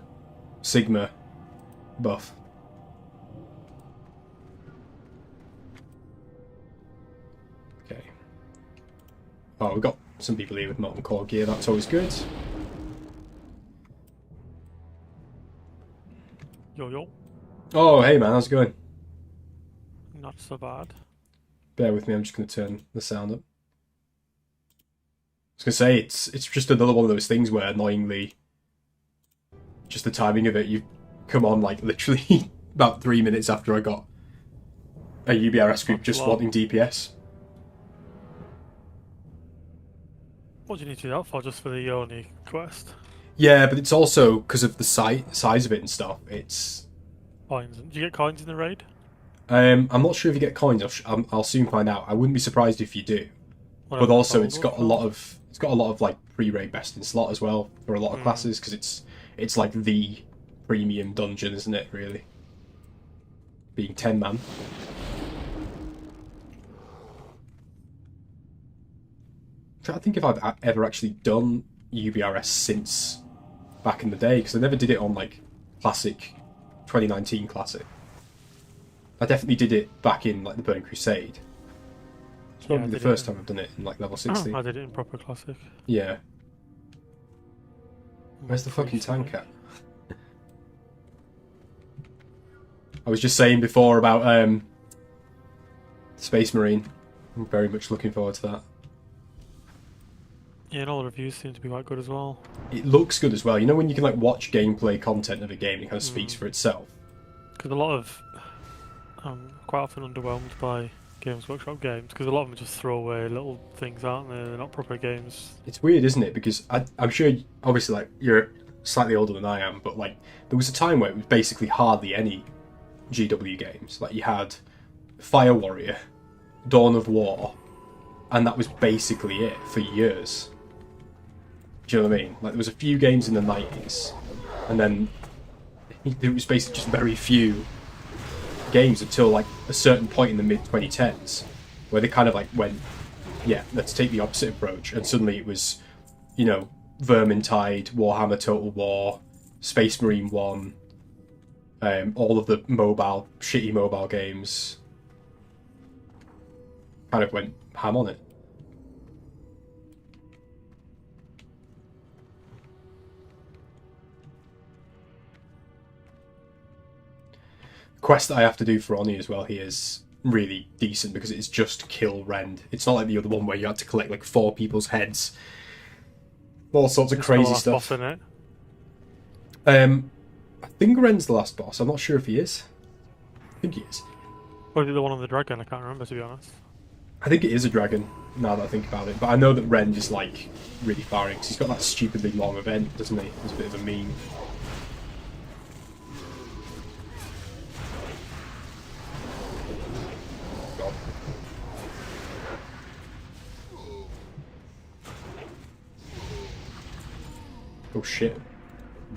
sigma buff. Okay. Oh, we've got some people here with Molten Core gear. That's always good. Yo. Oh, hey man, how's it going? so bad. Bear with me, I'm just going to turn the sound up. I was going to say, it's just another one of those things where, annoyingly, just the timing of it, you come on, like, literally about 3 minutes after I got a UBRS group just wanting DPS. What do you need to do that for? Just for the Yoni quest? Yeah, but it's also, because of the size of it and stuff, it's... Coins. Do you get coins in the raid? I'm not sure if you get coins. I'll soon find out. I wouldn't be surprised if you do. Whatever But also, it's it's got a lot of like pre-raid best in slot as well for a lot of classes, because it's like the premium dungeon, isn't it? Really, being 10-man. I'm trying to think if I've ever actually done UBRS since back in the day, because I never did it on like Classic 2019 Classic. I definitely did it back in like the Burning Crusade. It's probably the first time I've done it in like level 60. I did it in proper Classic. Yeah. Where's the fucking tank at? I was just saying before about Space Marine. I'm very much looking forward to that. Yeah, and all the reviews seem to be quite good as well. It looks good as well. You know when you can like watch gameplay content of a game and it kind of speaks for itself? Because a lot of... I'm quite often underwhelmed by Games Workshop games, because a lot of them just throw away little things, aren't they? They're not proper games. It's weird, isn't it? Because I'm sure, obviously, like, you're slightly older than I am, but like, there was a time where it was basically hardly any GW games. Like, you had Fire Warrior, Dawn of War, and that was basically it for years. Do you know what I mean? Like, there was a few games in the 90s, and then it was basically just very few games until like a certain point in the mid-2010s, where they kind of like went, yeah, let's take the opposite approach, and suddenly it was, you know, Vermintide, Warhammer Total War, Space Marine 1, all of the shitty mobile games kind of went ham on it. Quest that I have to do for Oni as well here is really decent, because it's just kill Rend. It's not like the other one where you had to collect like 4 people's heads. All sorts of crazy stuff. Boss in it. I think Rend's the last boss. I'm not sure if he is. I think he is. Or is it the one on the dragon? I can't remember, to be honest. I think it is a dragon, now that I think about it. But I know that Rend is like really far in, because he's got that stupidly long event, doesn't he? It's a bit of a meme. Oh shit.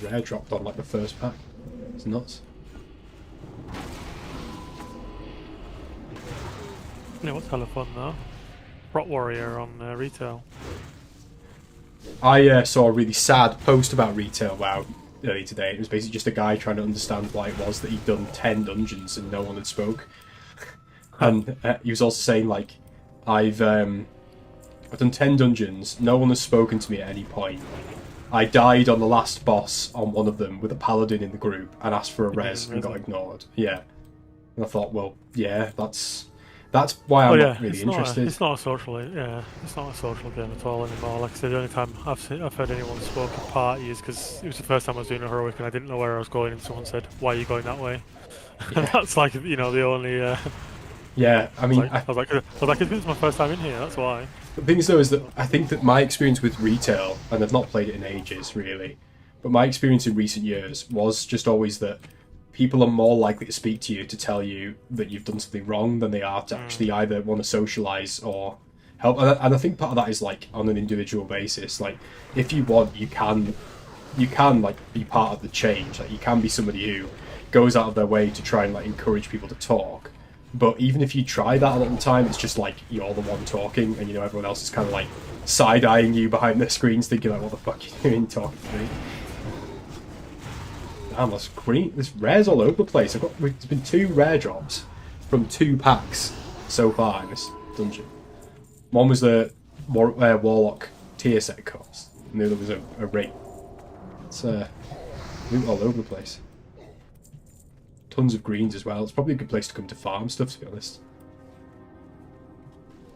Rare dropped on like the first pack. It's nuts. You know what's hella fun though? Rot Warrior on retail. I saw a really sad post about retail WoW earlier today. It was basically just a guy trying to understand why it was that he'd done 10 dungeons and no one had spoke. And he was also saying like, I've done 10 dungeons, no one has spoken to me at any point. I died on the last boss on one of them with a paladin in the group and asked for a res and got ignored. Yeah. And I thought, well, yeah, that's why I'm not really interested. It's not a social, it's not a social game at all anymore. Like I said, the only time I've heard anyone spoke at party is because it was the first time I was doing a heroic and I didn't know where I was going, and someone said, "Why are you going that way?" Yeah. And that's like, you know, the only. Yeah, I mean, I was like, this is my first time in here. That's why. The thing is, though, is that I think that my experience with retail, and I've not played it in ages, really, but my experience in recent years was just always that people are more likely to speak to you to tell you that you've done something wrong than they are to actually either want to socialise or help. And I think part of that is like on an individual basis. Like, if you want, you can like be part of the change. Like, you can be somebody who goes out of their way to try and like encourage people to talk. But even if you try that a lot of the time, it's just like you're the one talking, and you know everyone else is kind of like side-eyeing you behind their screens, thinking like, "What the fuck are you doing talking to me?" Damn, that's green. There's rares all over the place. There's been 2 rare drops from 2 packs so far in this dungeon. One was the Warlock tier set cost, and the other was a ring. It's loot all over the place. Tons of greens as well. It's probably a good place to come to farm stuff, to be honest.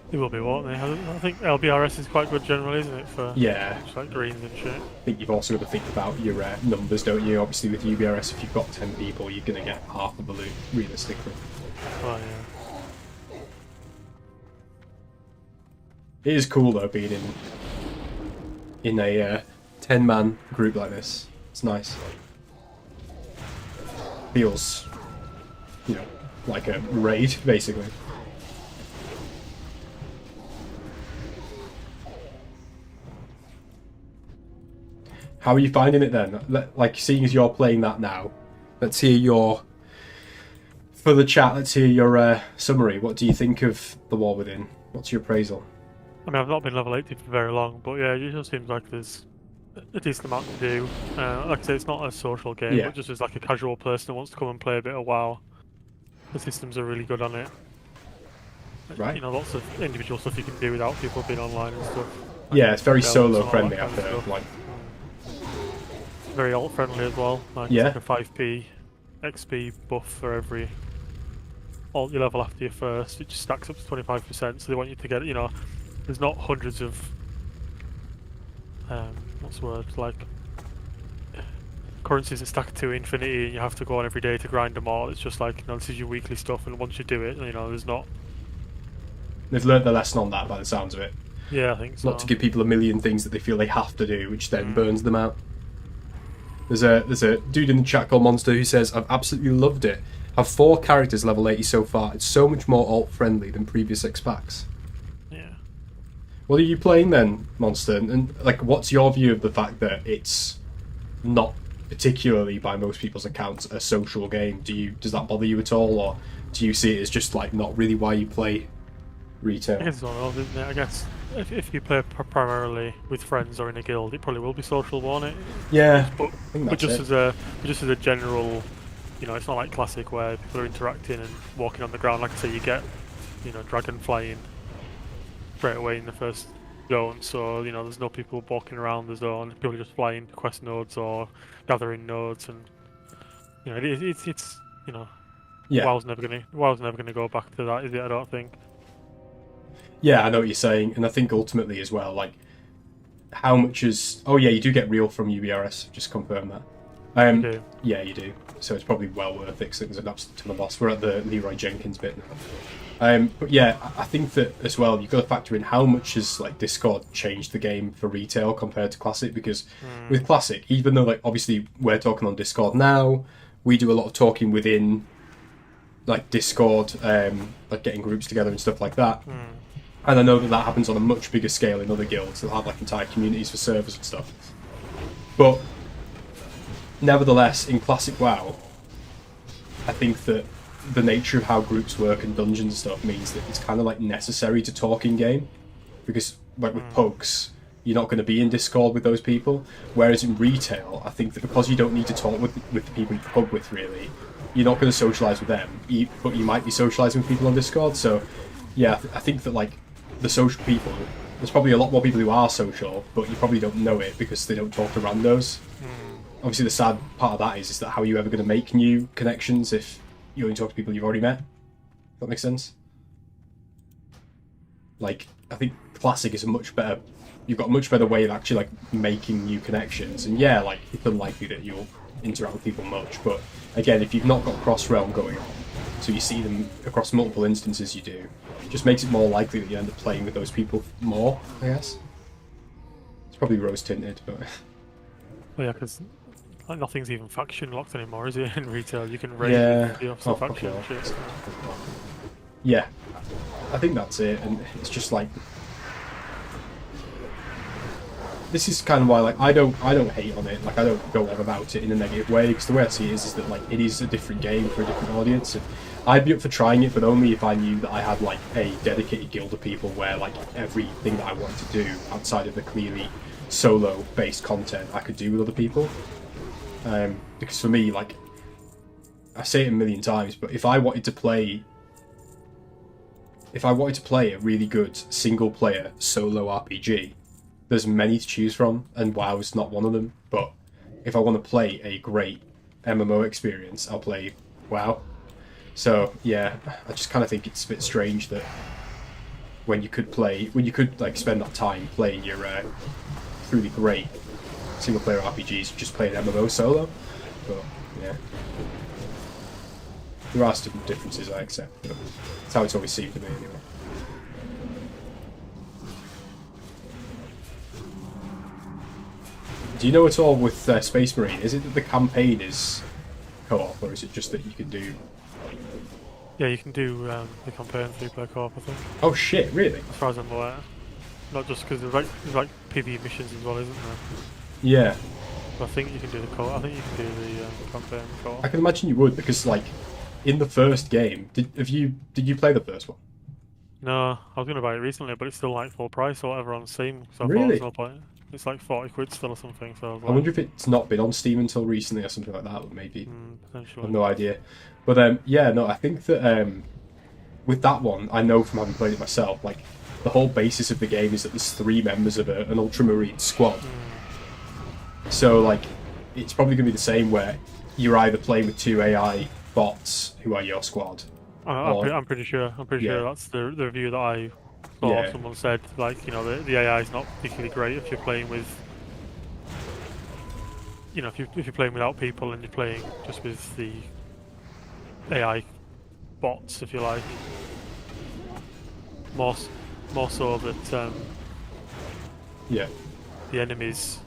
They will be, won't they? I think LBRS is quite good generally, isn't it, for Yeah, just like greens and shit. I think you've also got to think about your numbers, don't you? Obviously, with UBRS, if you've got 10 people, you're going to get half of the loot, realistically. Oh yeah. It is cool, though, being in a 10-man group like this. It's nice. Feels, you know, like a raid, basically. How are you finding it then? Like, seeing as you're playing that now, let's hear your... For the chat, let's hear your summary. What do you think of The War Within? What's your appraisal? I mean, I've not been level 80 for very long, but yeah, it just seems like there's a decent amount to do. Like I say, it's not a social game, Yeah. but just as like a casual person who wants to come and play a bit of WoW, the systems are really good on it. Right. You know, lots of individual stuff you can do without people being online and stuff. Yeah, it's very Like solo and all friendly, that I've kind of heard. stuff. Like, Very alt friendly as well. Like Yeah. it's like a 5p XP buff for every alt you level after your first. It just stacks up to 25%. So they want you to get, you know, there's not hundreds of what's the word, like currencies that stack to infinity and you have to go on every day to grind them all. It's just like, you know, this is your weekly stuff, and once you do it, you know, there's not... they've learnt their lesson on that by the sounds of it. Yeah, I think so. Not to give people a million things that they feel they have to do, which then burns them out. There's a dude in the chat called Monster who says, I've absolutely loved it. Have 4 characters level 80 so far. It's so much more alt-friendly than previous X packs. Yeah. What are you playing then, Monster? And like, what's your view of the fact that it's not particularly, by most people's accounts, a social game? Does that bother you at all, or do you see it as just like not really why you play retail? I guess it's all over, isn't it? I guess if you play primarily with friends or in a guild, it probably will be social, won't it? Yeah, But, I think that's just it. as a general, you know, it's not like classic where people are interacting and walking on the ground. Like I say, you get, you know, dragon flying straight away in the first zone. So you know, there's no people walking around the zone. People are just flying to quest nodes or gathering nodes, and you know, it's you know, Yeah, WoW's never gonna go back to that, is it? I don't think. yeah, I know what you're saying, and I think ultimately as well, like, how much is... Oh yeah, you do get real from UBRS, just confirm that. Okay. Yeah, you do. So it's probably well worth it, because there's an absolute ton of loss. We're at the Leroy Jenkins bit now. But yeah, I think that as well, you've got to factor in how much has like Discord changed the game for retail compared to Classic, because with Classic, even though like obviously we're talking on Discord now, we do a lot of talking within like Discord, like getting groups together and stuff like that. And I know that happens on a much bigger scale in other guilds that have like entire communities for servers and stuff. But nevertheless, in Classic WoW, I think that the nature of how groups work and dungeons and stuff means that it's kind of like necessary to talk in game, because like with pugs, you're not going to be in Discord with those people. Whereas in retail, I think that because you don't need to talk with the people you pug with, really, you're not going to socialise with them, but you might be socialising with people on Discord. So yeah, I think that like the social people, there's probably a lot more people who are social, but you probably don't know it because they don't talk to randos. Obviously, the sad part of that is that how are you ever going to make new connections if you only talk to people you've already met? That makes sense? Like, I think Classic is a much better... You've got a much better way of actually, like, making new connections. And yeah, like, it's unlikely that you'll interact with people much, but again, if you've not got cross-realm going on, so you see them across multiple instances you do, it just makes it more likely that you end up playing with those people more, I guess. It's probably rose-tinted, but... Well, yeah, because like, nothing's even faction locked anymore, is it? In retail, you can raid Yeah. the opposite faction and shit. Yeah, I think that's it, and it's just like this is kind of why like I don't hate on it, like I don't go on about it in a negative way, because the way I see it is that like it is a different game for a different audience, and I'd be up for trying it, but only if I knew that I had like a dedicated guild of people where like everything that I wanted to do outside of the clearly solo based content I could do with other people. Because for me, like, I say it a million times, but if I wanted to play a really good single player solo RPG, there's many to choose from, and WoW is not one of them. But if I want to play a great MMO experience, I'll play WoW. So yeah, I just kind of think it's a bit strange that when you could like spend that time playing your truly great single player RPGs, just playing MMO solo. But yeah, there are some differences, I accept, but that's how it's always seemed to me anyway. Do you know at all with Space Marine, is it that the campaign is co-op, or is it just that you can do... Yeah, you can do the campaign 3-player co-op, I think. Oh shit, really? As far as I'm aware. Not just because there's like PvE missions as well, isn't there? Yeah. But I think you can do the co-op. I think you can do the campaign co-op. I can imagine you would, because like, in the first game, did you play the first one? No, I was going to buy it recently, but it's still like full price or whatever on Steam. So I thought Really? there's no point. It's like 40 quid still or something. So I was I like, wonder if it's not been on Steam until recently or something like that, but maybe. potentially. I've no idea. But yeah, no, I think that with that one, I know from having played it myself, like, the whole basis of the game is that there's 3 members of an Ultramarine squad. So, like, it's probably going to be the same where you're either playing with 2 AI bots who are your squad. I'm pretty sure. I'm pretty sure that's the review that I saw. Yeah. Someone said, like, you know, the AI is not particularly great if you're playing with, you know, if you're playing without people and you're playing just with the AI bots, if you like. More so that Yeah. the enemies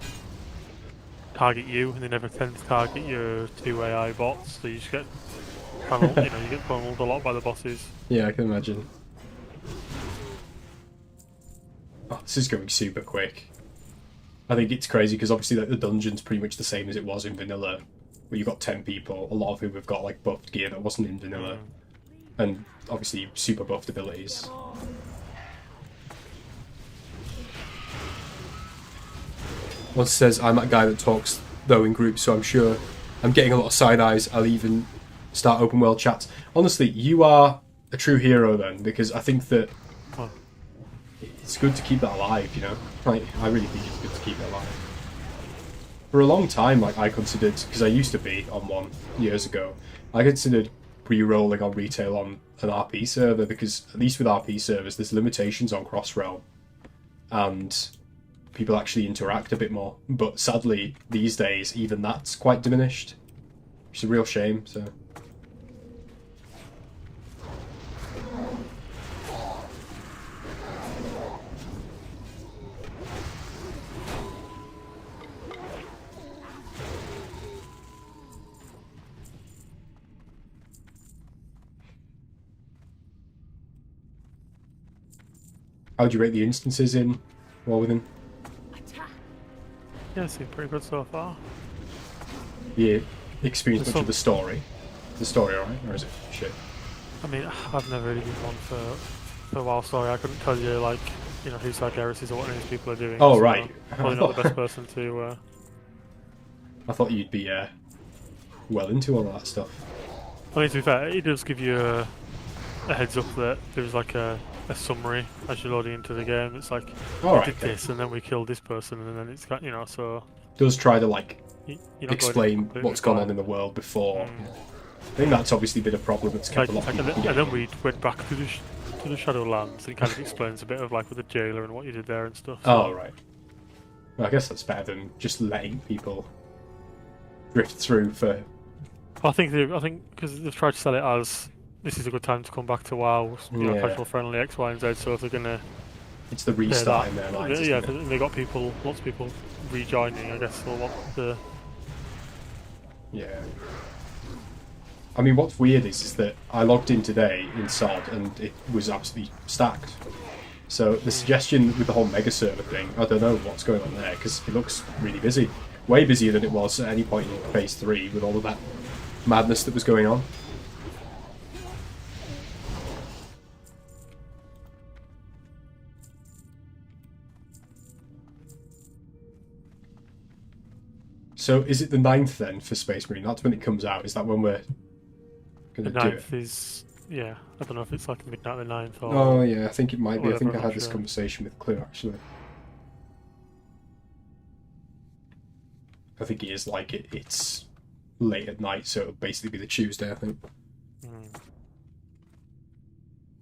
target you, and they never tend to target your 2 AI bots. So you just get paneled, you get paneled a lot by the bosses. Yeah, I can imagine. Oh, this is going super quick. I think it's crazy because obviously like, the dungeon's pretty much the same as it was in vanilla, where you've got 10 people, a lot of whom have got like buffed gear that wasn't in vanilla, and obviously super buffed abilities. One says, I'm that guy that talks, though, in groups, so I'm sure I'm getting a lot of side eyes. I'll even start open world chats. Honestly, you are a true hero then, because I think that it's good to keep that alive, you know? Like, I really think it's good to keep it alive. For a long time, like, I considered, because I used to be on one years ago, I considered re-rolling on retail on an RP server, because at least with RP servers, there's limitations on cross-realm. And people actually interact a bit more. But sadly, these days, even that's quite diminished. Which is a real shame, so... How would you rate the instances in War Within? Yeah, it seemed pretty good so far. You experienced much of the story? Is the story alright, or is it shit? I mean, I've never really been one for WoW story. I couldn't tell you, like, you know, who Sargeras is or what any of these people are doing. Oh, so right. Probably not the best person to... I thought you'd be well into all that stuff. I mean, to be fair, it does give you a heads up that there's like a summary as you're loading into the game. It's like, we did this, and then we killed this person, and then it's got, you know, so... It does try to, like, explain going what's gone on in the world before. I think that's obviously been a problem that's kept a lot of people from and then we went back to the Shadowlands, and it kind of explains a bit of, like, with the jailer and what you did there and stuff. So. Oh, right. Well, I guess that's better than just letting people drift through for... I think because they've tried to sell it as this is a good time to come back to WoW, you know, casual friendly X, Y, and Z. So if they're gonna, it's the restart in their minds. Yeah, they got lots of people rejoining. I guess they'll want the. Yeah. I mean, what's weird is that I logged in today in SoD and it was absolutely stacked. So the suggestion with the whole mega server thing, I don't know what's going on there because it looks really busy, way busier than it was at any point in Phase 3 with all of that madness that was going on. So is it the 9th then for Space Marine? That's when it comes out. Is that when we're going to do it? The 9th is, yeah, I don't know if it's like midnight the 9th or... Oh yeah, I think it might be. I think I I'm had not this sure. conversation with Clue actually. I think it is like it's late at night, so it'll basically be the Tuesday, I think.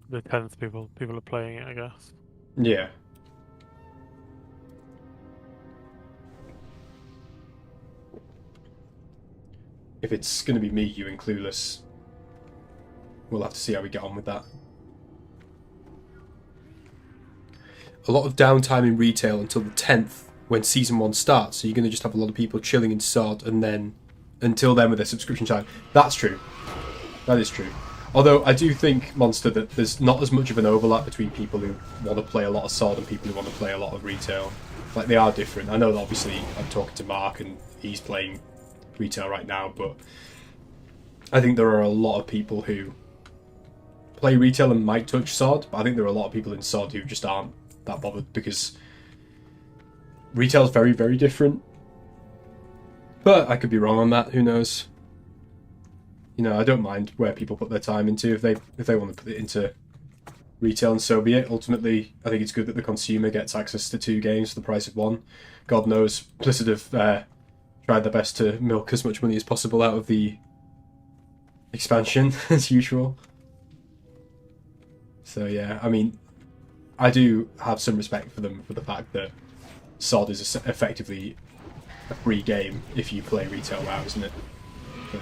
the 10th people are playing it, I guess. Yeah. If it's going to be me, you, and Clueless, we'll have to see how we get on with that. A lot of downtime in retail until the 10th when Season 1 starts, so you're going to just have a lot of people chilling in SoD, and then until then with their subscription time. That's true. That is true. Although I do think, Monster, that there's not as much of an overlap between people who want to play a lot of SoD and people who want to play a lot of retail. Like, they are different. I know that obviously I'm talking to Mark and he's playing retail right now, but I think there are a lot of people who play retail and might touch SoD, but I think there are a lot of people in SoD who just aren't that bothered because retail is very, very different. But I could be wrong on that, who knows? You know, I don't mind where people put their time into. If they want to put it into retail, and so be it. Ultimately, I think it's good that the consumer gets access to 2 games for the price of 1. God knows Blizzard have tried their best to milk as much money as possible out of the expansion, as usual. So yeah, I mean, I do have some respect for them for the fact that SoD is effectively a free game if you play retail WoW, isn't it? But,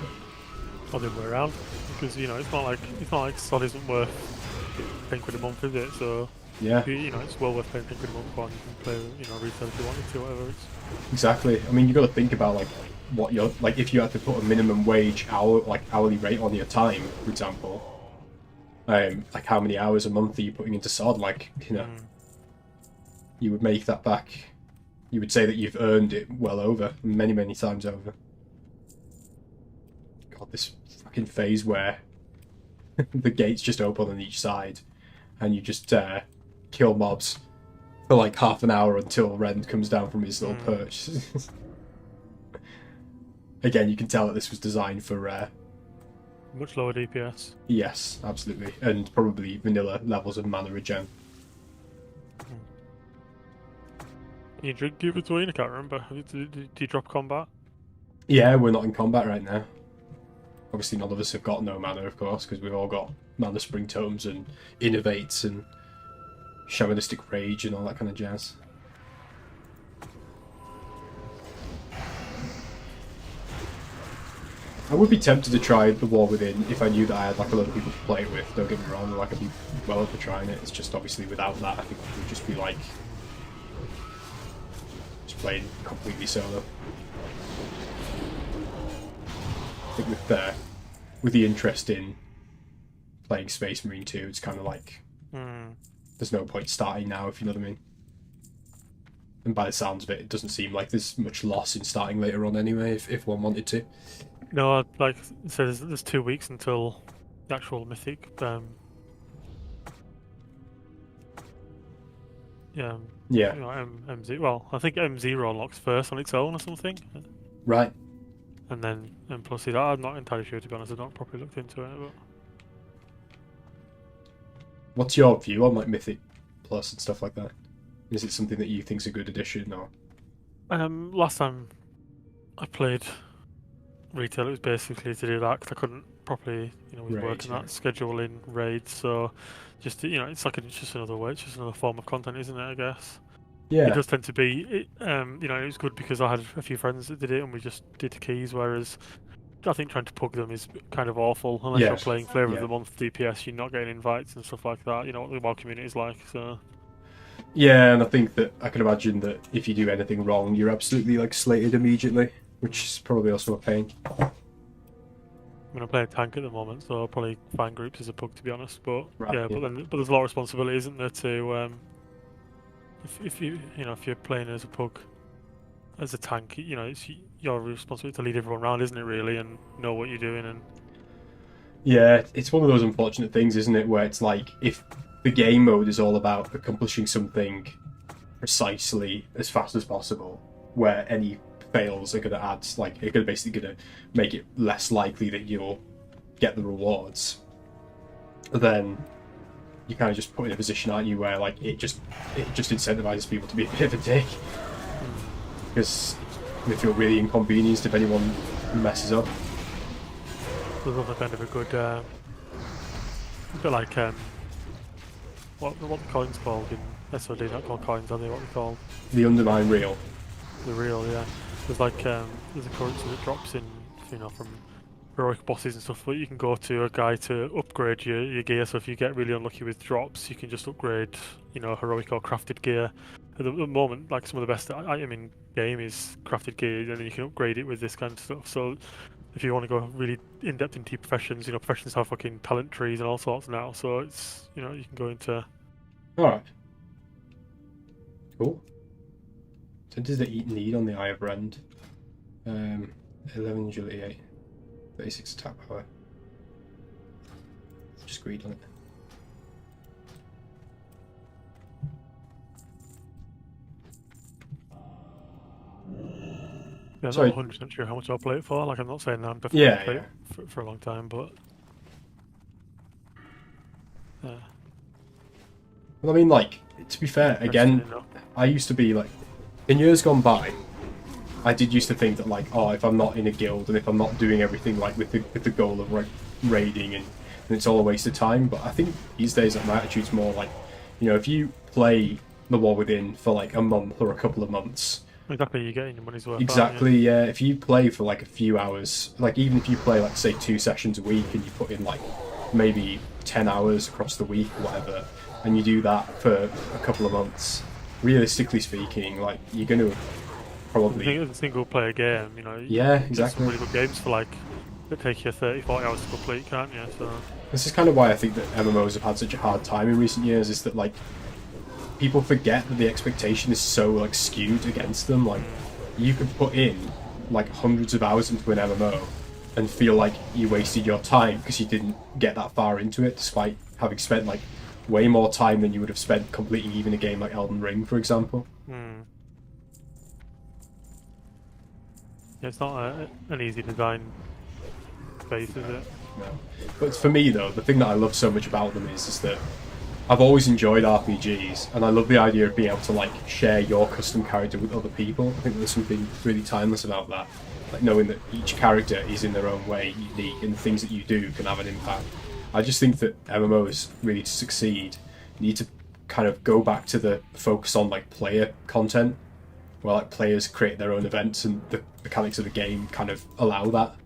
Or the other way around, because it's not like SoD isn't worth £10 a month, is it? So yeah, it's well worth paying £10 a month for, and you can play retail if you wanted to, whatever. exactly. I mean, you got to think about like what you're like if you had to put a minimum wage hourly rate on your time, for example. Like how many hours a month are you putting into SoD? Like, you would make that back. You would say that you've earned it well over, many, many times over. God, this fucking phase where the gates just open on each side and you just kill mobs for like half an hour until Rend comes down from his little perch. Again, you can tell that this was designed for much lower DPS. yes, absolutely, and probably vanilla levels of mana regen. You drink you between? I can't remember. Do you drop combat? Yeah, we're not in combat right now. Obviously, none of us have got no mana, of course, because we've all got mana spring totems and innovates and shamanistic rage and all that kind of jazz. I would be tempted to try the War Within if I knew that I had like a lot of people to play it with. Don't get me wrong, like I'd be well up for trying it. It's just obviously without that, I think it would just be like just playing completely solo. I think with the interest in playing Space Marine 2, it's kind of like there's no point starting now, if you know what I mean. And by the sounds of it, it doesn't seem like there's much loss in starting later on anyway, if one wanted to. No, like so there's 2 weeks until the actual mythic. Yeah. MZ. Well, I think M0 unlocks first on its own or something. Right. And plus, I'm not entirely sure, to be honest. I've not properly looked into it. But what's your view on like Mythic Plus and stuff like that? Is it something that you think's a good addition, or? Last time I played retail, it was basically to do that because I couldn't properly, with work and that, schedule in raids. So just it's like it's just another way. It's just another form of content, isn't it? I guess. Yeah. It does tend to be. It was good because I had a few friends that did it, and we just did keys. Whereas I think trying to pug them is kind of awful unless you're playing Flavor of the Month DPS. You're not getting invites and stuff like that. You know what the WoW community is like. So. Yeah, and I think that I can imagine that if you do anything wrong, you're absolutely like slated immediately, which is probably also a pain. I'm gonna play a tank at the moment, so I'll probably find groups as a pug, to be honest. But but there's a lot of responsibility, isn't there? To if you're playing as a pug, as a tank, it's your responsibility to lead everyone around, isn't it? Really, and know what you're doing. And yeah, it's one of those unfortunate things, isn't it? Where it's like if the game mode is all about accomplishing something precisely as fast as possible, where any fails are going to add, like, it's basically going to make it less likely that you'll get the rewards, then you kind of just put in a position, aren't you, where like it just incentivizes people to be a bit of a dick, because they feel really inconvenienced if anyone messes up. There's also kind of a good bit like what the coins called in SoD? Not called coins, are they? What they called? The Undermine Reel. The real, yeah. There's like there's a currency that drops in, from heroic bosses and stuff, but you can go to a guy to upgrade your gear. So if you get really unlucky with drops, you can just upgrade, heroic or crafted gear. At the moment, like some of the best item in game is crafted gear, and then you can upgrade it with this kind of stuff. So if you want to go really in depth into your professions, professions have fucking talent trees and all sorts now. So it's you can go into. All right. Cool. So does the eat need on the Eye of Rend? 11 agility 8. 36 attack power. Just greed on it. Yeah, I'm Sorry. not 100% sure how much I'll play it for. Like, I'm not saying that I'm definitely going to play it for a long time, but. Well, I mean, like, to be fair, again, I used to be like, in years gone by, I did used to think that, like, oh, if I'm not in a guild and if I'm not doing everything like with the goal of like raiding and it's all a waste of time. But I think these days, like, my attitude's more like, if you play the War Within for like a month or a couple of months. Exactly, you're getting your money's worth. Exactly, yeah. If you play for like a few hours, like even if you play like say 2 sessions a week and you put in like maybe 10 hours across the week or whatever, and you do that for a couple of months, realistically speaking, like you're going to probably a single player game, yeah, exactly. exactly. Some really good games for like that take you 30-40 hours to complete, can't you? So this is kind of why I think that MMOs have had such a hard time in recent years, is that like people forget that the expectation is so like skewed against them. Like you could put in like hundreds of hours into an MMO and feel like you wasted your time because you didn't get that far into it, despite having spent like way more time than you would have spent completing even a game like Elden Ring, for example. Yeah, it's not an easy design space, is it? No. But for me though, the thing that I love so much about them is that I've always enjoyed RPGs, and I love the idea of being able to like share your custom character with other people. I think there's something really timeless about that, like knowing that each character is in their own way unique, and the things that you do can have an impact. I just think that MMOs really to succeed need to kind of go back to the focus on like player content, where like players create their own events and the mechanics of the game kind of allow that.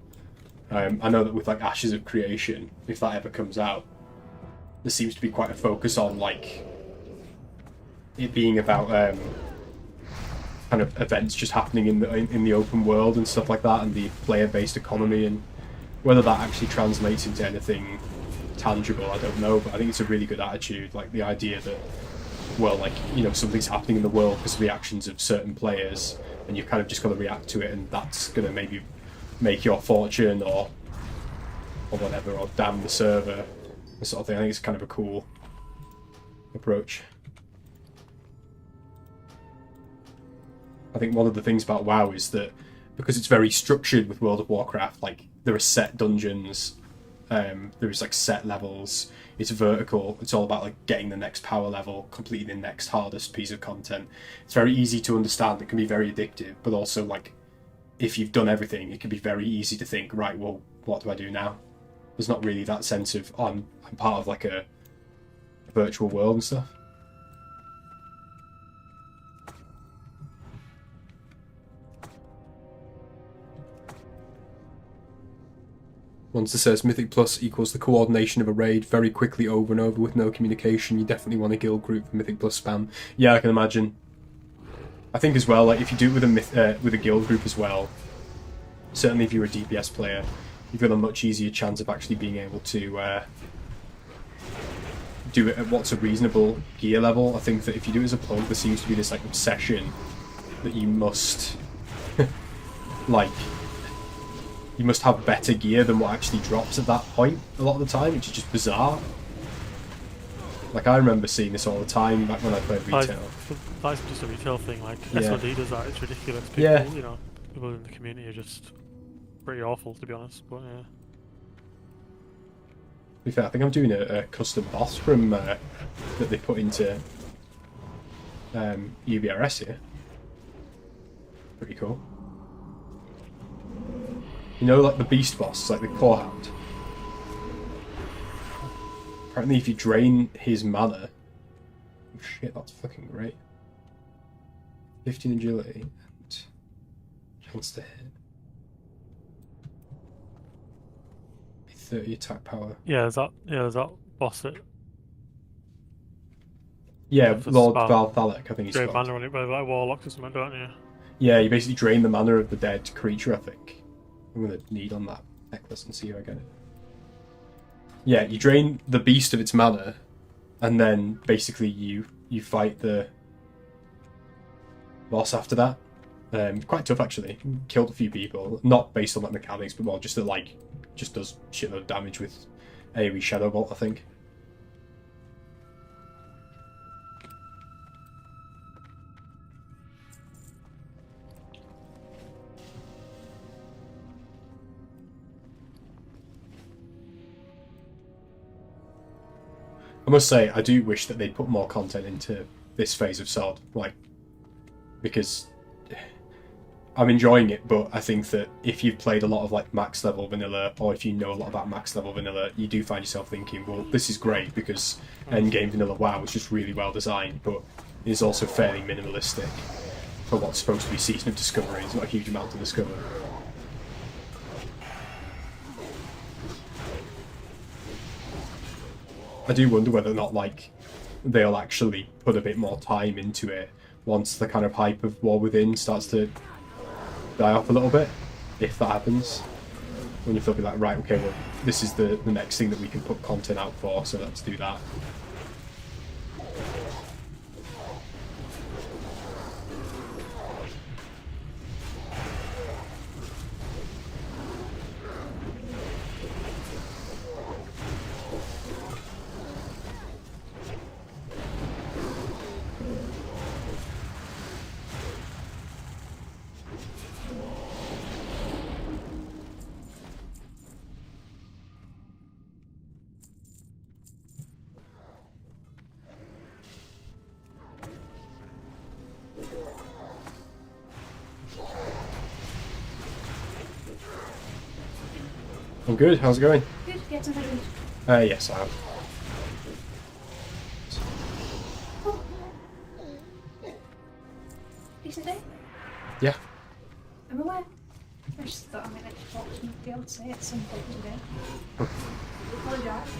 I know that with like Ashes of Creation, if that ever comes out, there seems to be quite a focus on like it being about kind of events just happening in the open world and stuff like that, and the player-based economy, and whether that actually translates into anything tangible, I don't know. But I think it's a really good attitude, like the idea that, well, like something's happening in the world because of the actions of certain players, and you've kind of just got to react to it, and that's going to maybe make your fortune or whatever, or damn the server. Sort of thing. I think it's kind of a cool approach. I think one of the things about WoW is that because it's very structured with World of Warcraft, like there are set dungeons, there is like set levels, it's vertical, it's all about like getting the next power level, completing the next hardest piece of content. It's very easy to understand, it can be very addictive, but also like if you've done everything, it can be very easy to think, right, well, what do I do now? There's not really that sense of I'm part of like a virtual world and stuff. Monster says Mythic Plus equals the coordination of a raid very quickly over and over with no communication. You definitely want a guild group for Mythic Plus spam. Yeah, I can imagine. I think as well, like if you do it with a guild group as well, certainly if you're a DPS player, you've got a much easier chance of actually being able to do it at what's a reasonable gear level. I think that if you do it as a punk, there seems to be this like obsession that you must like you must have better gear than what actually drops at that point a lot of the time, which is just bizarre. Like I remember seeing this all the time back when I played retail. That's just a retail thing. Like Yeah. SoD does that. It's ridiculous. People, Yeah. People in the community are just pretty awful, to be honest. But yeah. To be fair, I think I'm doing a custom boss from that they put into UBRS here. Pretty cool. Like the beast boss, like the core hound. Apparently if you drain his mana shit, that's fucking great. 15 agility and chance to hit. 30 attack power. Yeah, there's that boss that Yeah, for Lord spam. Valthalic, I think he's Drain called. mana on it by like warlocks or something, don't you? Yeah, you basically drain the mana of the dead creature, I think. I'm gonna need on that necklace and see if I get it. Yeah, you drain the beast of its mana, and then basically you fight the boss after that. Quite tough actually. Killed a few people, not based on like mechanics, but more just that like just does shitload of damage with AoE Shadow Bolt, I think. I must say, I do wish that they'd put more content into this phase of SoD, like, because I'm enjoying it, but I think that if you've played a lot of like max level vanilla, or if you know a lot about max level vanilla, you do find yourself thinking, well, this is great because endgame vanilla WoW is just really well designed, but is also fairly minimalistic for what's supposed to be Season of Discovery. There's not a huge amount to discover. I do wonder whether or not like they'll actually put a bit more time into it once the kind of hype of War Within starts to die off a little bit, if that happens. When you feel like, right, okay, well, this is the next thing that we can put content out for, so let's do that. I'm good, how's it going? Good, get some food. Yes, I have. Oh. Decent day? Yeah. I'm aware. I just thought I might Xbox and be able to say it at some point today. Apologise.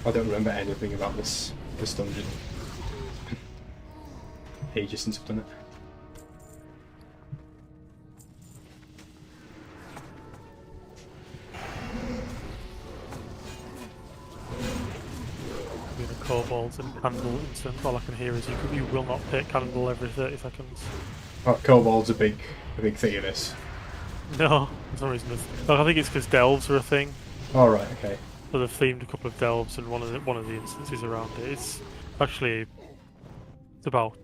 I don't remember anything about this dungeon. Ages since I've done it. Being a kobolds and candle instant, all I can hear is you will not pick candle every 30 seconds. Kobold's a big thing of this. No, for some reason. I think it's because delves are a thing. All right, okay. So they've themed a couple of delves and one of the instances around it. It's actually it's about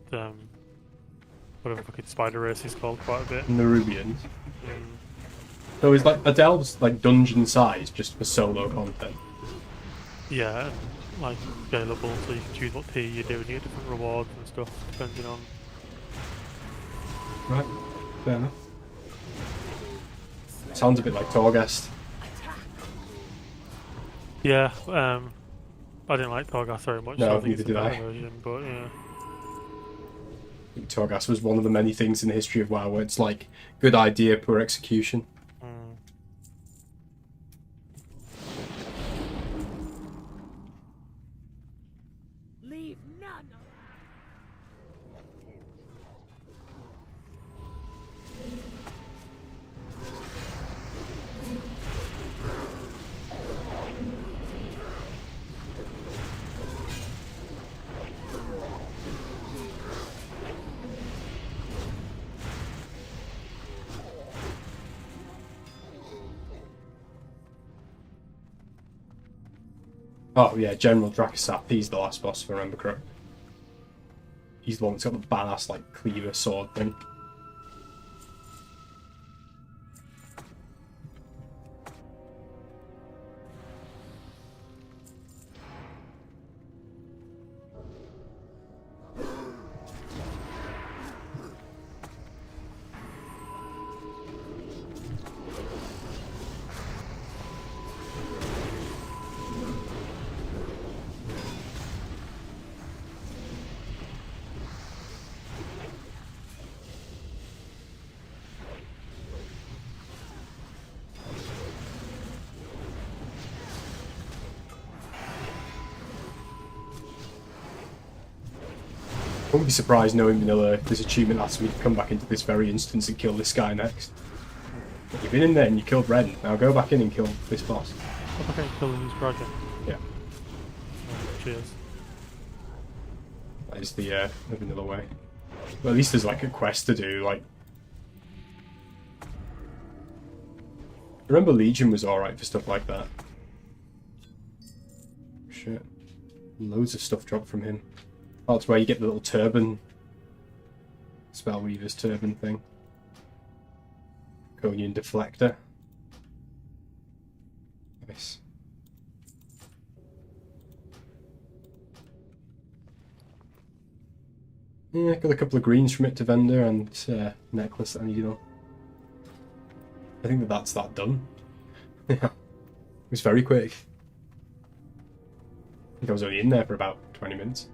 whatever fucking spider race is called quite a bit. Nerubians. Mm. So is like a delve's like dungeon size just for solo content? Yeah, and, like scalable, so you can choose what tier you do and you get different rewards and stuff depending on. Right, fair enough. Sounds a bit like Torghast. Yeah, I didn't like Torghast very much. No, so I think neither it's a did better I. version, but yeah. I think Torghast was one of the many things in the history of WoW where it's like, good idea, poor execution. Mm. Leave none. Oh yeah, General Drakasap, he's the last boss if I remember correct. He's the one that's got the badass like cleaver sword thing. wouldn't be surprised knowing vanilla if this achievement asks me to come back into this very instance and kill this guy next. But you've been in there and you killed Ren. Now go back in and kill this boss. I think I killed his project. Yeah. Cheers. That is the vanilla way. But at least there's like a quest to do. Like, I remember Legion was alright for stuff like that. Shit. Loads of stuff dropped from him. Oh, it's where you get the little turban. Spellweaver's turban thing. Conian deflector. Nice. Yeah, got a couple of greens from it to vendor and necklace that I needed on. I think that's that done. Yeah. It was very quick. I think I was only in there for about 20 minutes.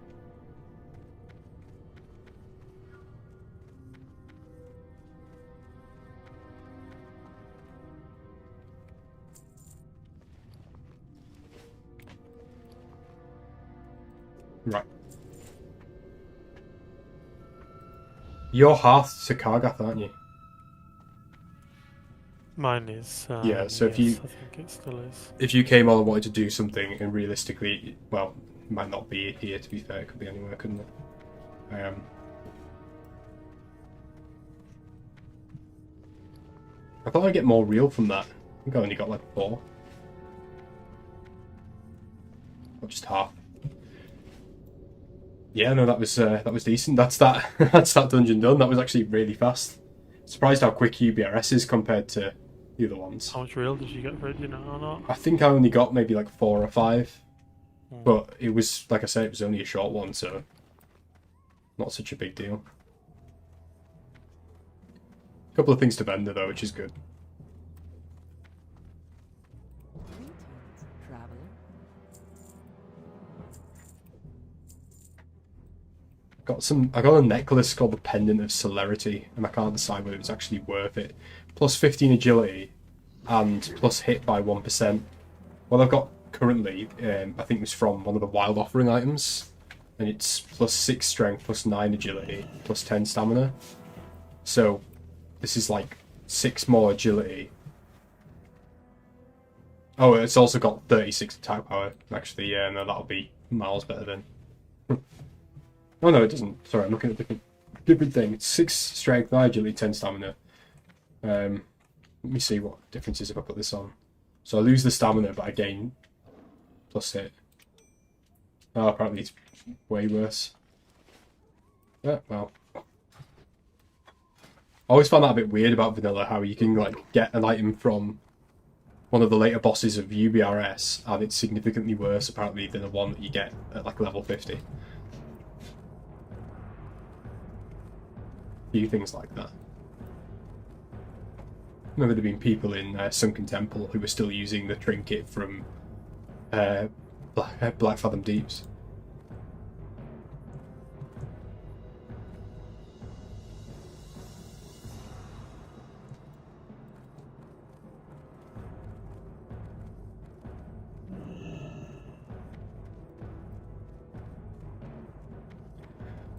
Right. You're half to Kargath, aren't you? Mine is. Yeah, so if yes, you- I think it still is. If you came on and wanted to do something, and realistically, well, it might not be here to be fair, it could be anywhere, couldn't it? I thought I'd get more real from that. I think I only got like 4. Or just half. Yeah, no, that was decent. That's that. That's that dungeon done. That was actually really fast. Surprised how quick UBRS is compared to the other ones. How much real did you get for it? Do you know or not? I think I only got maybe like 4 or 5, Hmm. but it was, like I said, it was only a short one, so not such a big deal. A couple of things to vendor though, which is good. Greetings, traveler. I got a necklace called the Pendant of Celerity, and I can't decide whether it's actually worth it. Plus 15 agility and plus hit by 1%. What I've got currently, I think was from one of the wild offering items, and it's plus 6 strength, plus 9 agility, plus 10 stamina. So this is like 6 more agility. Oh, it's also got 36 attack power. Actually, yeah, no, that'll be miles better then. Oh no, it doesn't. Sorry, I'm looking at a different thing. It's 6 strength, 9 agility, 10 stamina. Let me see what difference is if I put this on. So I lose the stamina, but I gain plus hit. Oh, apparently it's way worse. Yeah, well. I always found that a bit weird about vanilla, how you can like get an item from one of the later bosses of UBRS, and it's significantly worse apparently than the one that you get at like level 50. Few things like that. I remember there being people in Sunken Temple who were still using the trinket from Black Fathom Deeps.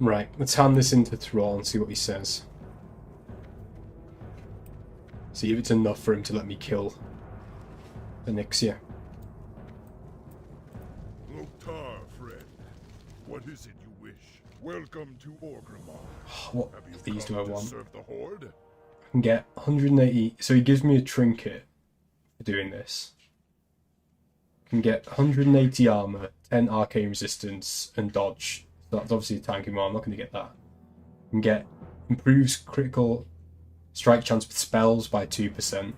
Right, let's hand this into Thrall and see what he says. See if it's enough for him to let me kill Onyxia. Loktar, friend. What is it you wish? Welcome to Orgrimmar. What Have you of these do I come to want? serve the Horde? I can get 180, so he gives me a trinket for doing this. I can get 180 armor, 10 arcane resistance, and dodge. So that's obviously a tanking one, I'm not going to get that. I can get improves critical strike chance with spells by 2%. And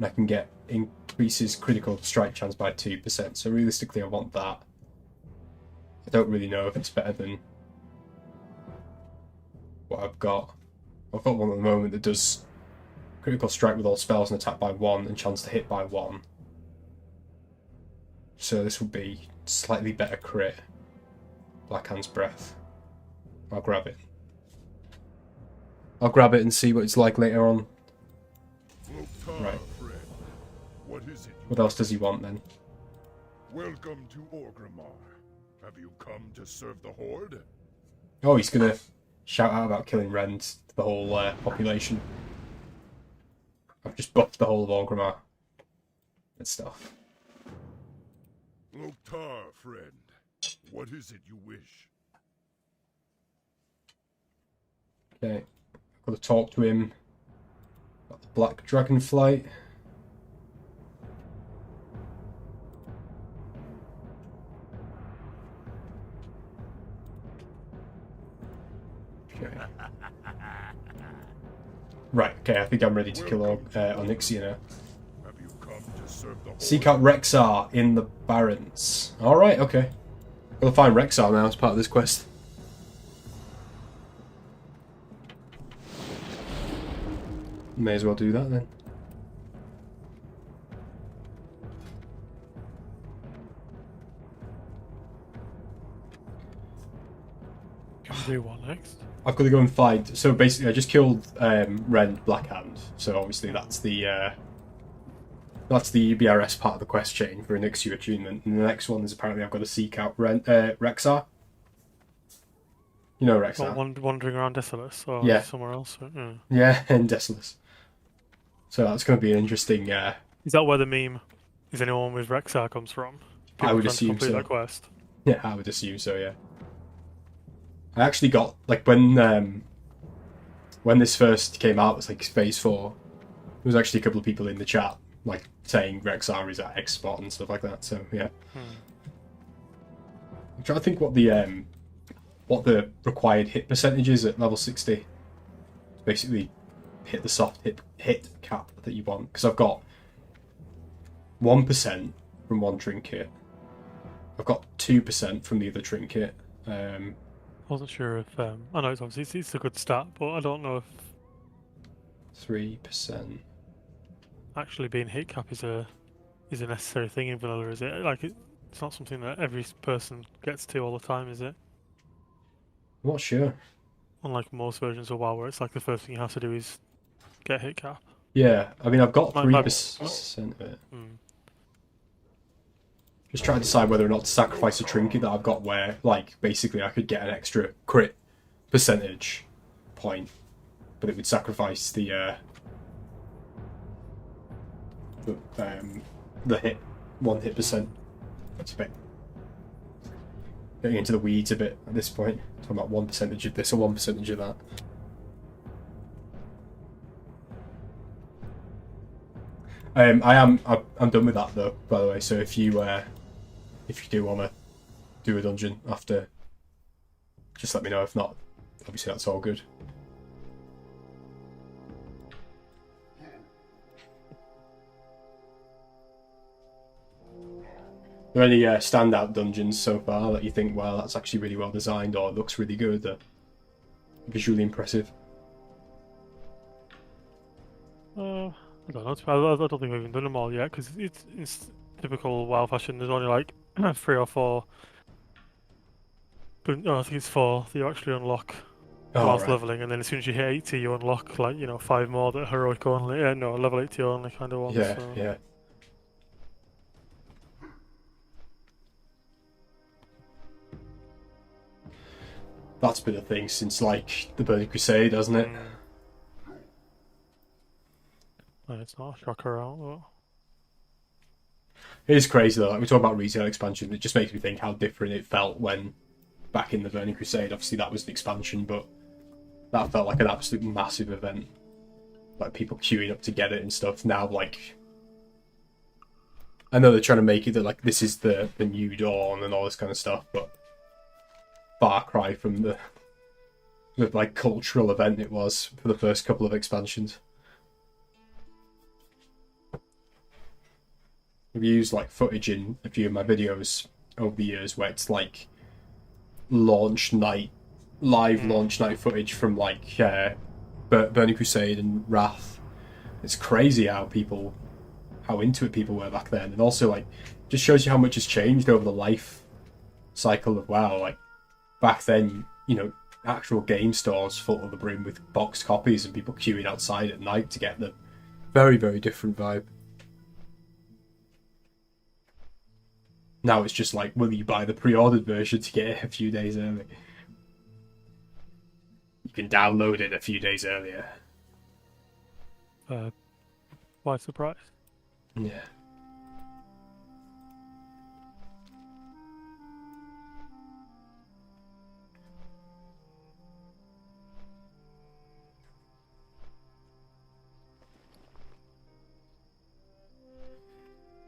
I can get increases critical strike chance by 2%. So realistically I want that. I don't really know if it's better than what I've got. I've got one at the moment that does critical strike with all spells and attack by 1 and chance to hit by 1. So this would be slightly better crit. Blackhand's Breath. I'll grab it. I'll grab it and see what it's like later on. Loktar, Right. friend. What is it you What else does he want then? Welcome to Orgrimmar. Have you come to serve the Horde? Oh, he's gonna shout out about killing Rend to the whole population. I've just buffed the whole of Orgrimmar and stuff. Loktar, friend. What is it you wish? Okay, I've got to talk to him about the Black Dragonflight. Okay. Right, okay, I think I'm ready to kill Onyxia now. Have you come to serve the Seek out Rexar in the Barrens. Alright, okay. Gotta find Rexar now as part of this quest. May as well do that then. Can we do what next? I've got to go and find. So basically, I just killed Rend Blackhand. So obviously, that's the BRS part of the quest chain for Onyxia attunement. And the next one is apparently I've got to seek out Rexar. You know Rexar? What, wandering around Desolus or Yeah. somewhere else? Yeah. Yeah, in Desolus. So that's going to be an interesting. Is that where the meme "Is anyone with Rexar" comes from? I would trying to assume complete so. that quest. Yeah, I would assume so. Yeah. I actually got like when this first came out, it was like Phase 4. There was actually a couple of people in the chat like saying Rexar is at X spot and stuff like that. So yeah. I'm trying to think what the required hit percentage is at level 60. To basically hit the soft hit cap that you want, because I've got 1% from one trinket. I've got 2% from the other trinket. I wasn't sure if I know it's obviously it's a good stat, but I don't know if 3%. actually being hit cap is a necessary thing in vanilla. Is it like it's not something that every person gets to all the time, is it? I'm not sure. Unlike most versions of WoW, where it's like the first thing you have to do is get hit cap. Yeah, I mean I've got My- 3% of it. Just trying to decide whether or not to sacrifice a trinket that I've got where, like, basically I could get an extra crit percentage point, but it would sacrifice the hit, 1 hit percent. That's a bit getting into the weeds a bit at this point. Talking about 1% of this or 1% of that. I'm done with that though, by the way. So if you do want to do a dungeon after, just let me know. If not, obviously that's all good. Are there any standout dungeons so far that you think, well, that's actually really well designed or looks really good, or visually impressive? I don't know. I don't think we've even done them all yet because it's typical WoW fashion. There's only like 3 or 4. But no, I think it's 4 that you actually unlock whilst leveling, and then as soon as you hit 80, you unlock 5 more that are heroic only. Yeah, no, level 80 only kind of ones. Yeah, so. yeah. That's been a thing since like the Burning Crusade, hasn't it? It's not a shocker out. But... It is crazy though. Like we talk about retail expansion, it just makes me think how different it felt when back in the Burning Crusade. Obviously, that was an expansion, but that felt like an absolute massive event. Like people queuing up to get it and stuff. Now, like, I know they're trying to make it that like this is the new dawn and all this kind of stuff, but far cry from the like cultural event it was for the first couple of expansions. I've used like footage in a few of my videos over the years where it's like launch night, live launch night footage from like Burning Crusade and Wrath. It's crazy how into it people were back then, and also like just shows you how much has changed over the life cycle of WoW. Like back then, you know, actual game stores full to the brim with boxed copies and people queuing outside at night to get them. Very, very different vibe. Now it's just like, will you buy the pre-ordered version to get it a few days early? can download it a few days earlier. Why surprise? Yeah.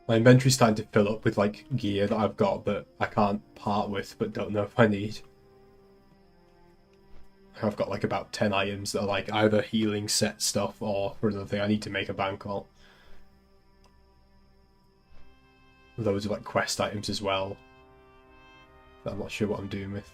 My inventory's starting to fill up with like gear that I've got that I can't part with, but don't know if I need. I've got like about 10 items that are like either healing set stuff or for another thing I need to make a bank on. Loads of like quest items as well that I'm not sure what I'm doing with.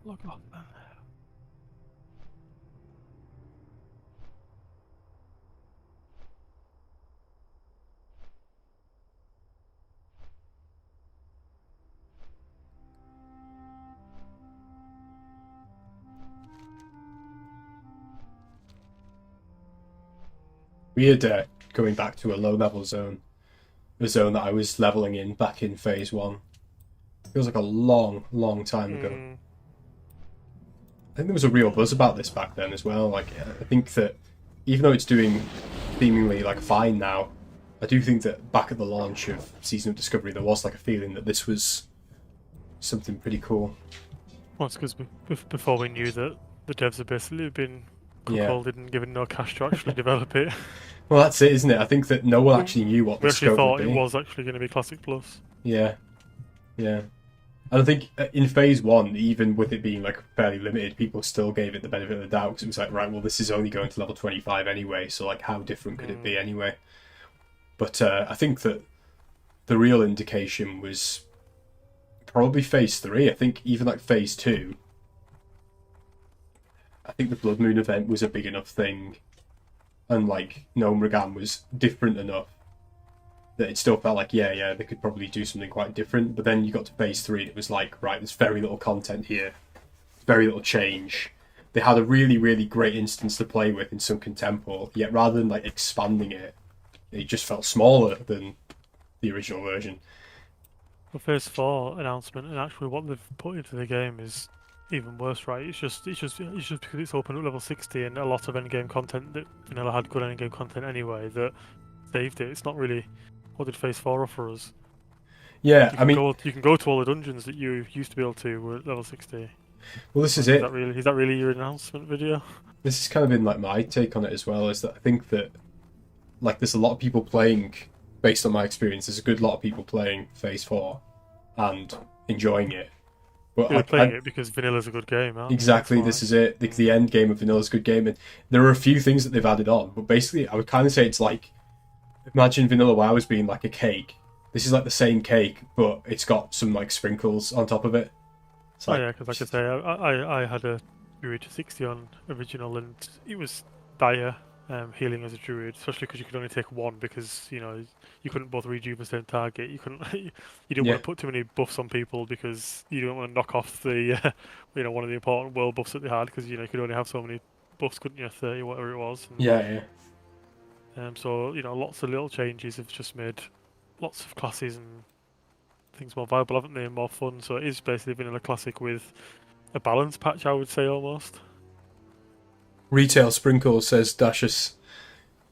Look off then. Weird going back to a low level zone. The zone that I was leveling in back in phase 1. Feels like a long, long time ago. I think there was a real buzz about this back then as well. Like, I think that even though it's doing seemingly like fine now, I do think that back at the launch of Season of Discovery, there was like a feeling that this was something pretty cool. Well, it's because before we knew that the devs had basically been cuckolded and given no cash to actually develop it. Well, that's it, isn't it? I think that no one actually knew what We the actually scope thought would it be. was actually going to be Classic Plus. Yeah, yeah. And I think in phase 1, even with it being like fairly limited, people still gave it the benefit of the doubt because it was like, right, well, this is only going to level 25 anyway, so like, how different could it be anyway? But I think that the real indication was probably phase 3. I think even like phase 2, I think the Blood Moon event was a big enough thing, and like Gnome Regan was different enough that it still felt like, yeah, they could probably do something quite different. But then you got to phase 3 and it was like, right, there's very little content here, very little change. They had a really, really great instance to play with in Sunken Temple, yet rather than like expanding it, it just felt smaller than the original version. The Phase 4 announcement and actually what they've put into the game is even worse, right? It's just because it's open at level 60 and a lot of endgame content that Vanilla had good endgame content anyway that saved it. It's not really what did Phase 4 offer us. Yeah, You can go to all the dungeons that you used to be able to at level 60. Well, this is it. Is that really your announcement video? This has kind of been like my take on it as well, is that I think that like there's a lot of people playing, based on my experience, there's a good lot of people playing Phase 4 and enjoying it. But You're playing it because Vanilla's a good game, aren't exactly, this is it. The end game of Vanilla's a good game, and there are a few things that they've added on, but basically I would kind of say it's like, imagine Vanilla WoW as being like a cake. This is like the same cake, but it's got some like sprinkles on top of it. Oh yeah, because like I say, I had a Druid 60 on original, and it was dire healing as a Druid, especially because you could only take one because you couldn't both rejuve the same target. You couldn't, you didn't want to put too many buffs on people because you didn't want to knock off the one of the important world buffs that they had because you could only have so many buffs, couldn't you? 30, whatever it was. And, yeah. So lots of little changes have just made lots of classes and things more viable, haven't they, and more fun. So it is basically Vanilla Classic with a balance patch, I would say, almost. Retail sprinkles, says Dashus.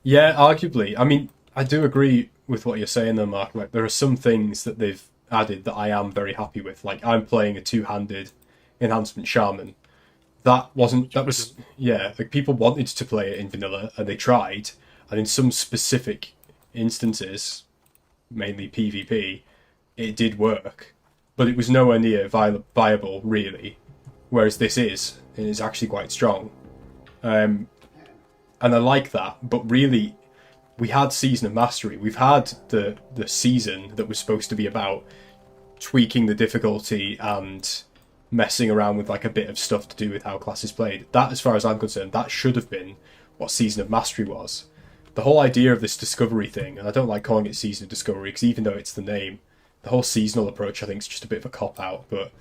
Yeah, arguably. I mean, I do agree with what you're saying though, Mark. Like, there are some things that they've added that I am very happy with. Like, I'm playing a two-handed enhancement shaman. Like people wanted to play it in vanilla and they tried, and in some specific instances, mainly PvP, it did work, but it was nowhere near viable, really. Whereas this is, and it's actually quite strong. and I like that. But really, we had Season of Mastery. We've had the season that was supposed to be about tweaking the difficulty and messing around with like a bit of stuff to do with how classes played. That, as far as I'm concerned, that should have been what Season of Mastery was. The whole idea of this discovery thing, and I don't like calling it Season of Discovery because even though it's the name, the whole seasonal approach I think is just a bit of a cop-out, but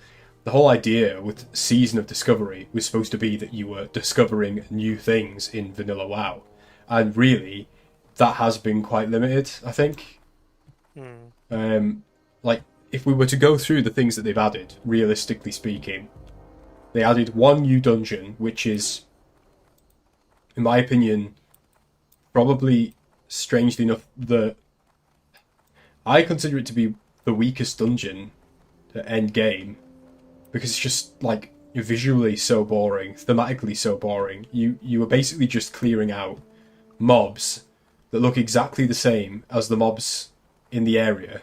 the whole idea with Season of Discovery was supposed to be that you were discovering new things in vanilla WoW. And really, that has been quite limited, I think. Like, if we were to go through the things that they've added, realistically speaking, they added one new dungeon, which is, in my opinion, probably, strangely enough, I consider it to be the weakest dungeon at end game, because it's just, like, visually so boring, thematically so boring. You are basically just clearing out mobs that look exactly the same as the mobs in the area,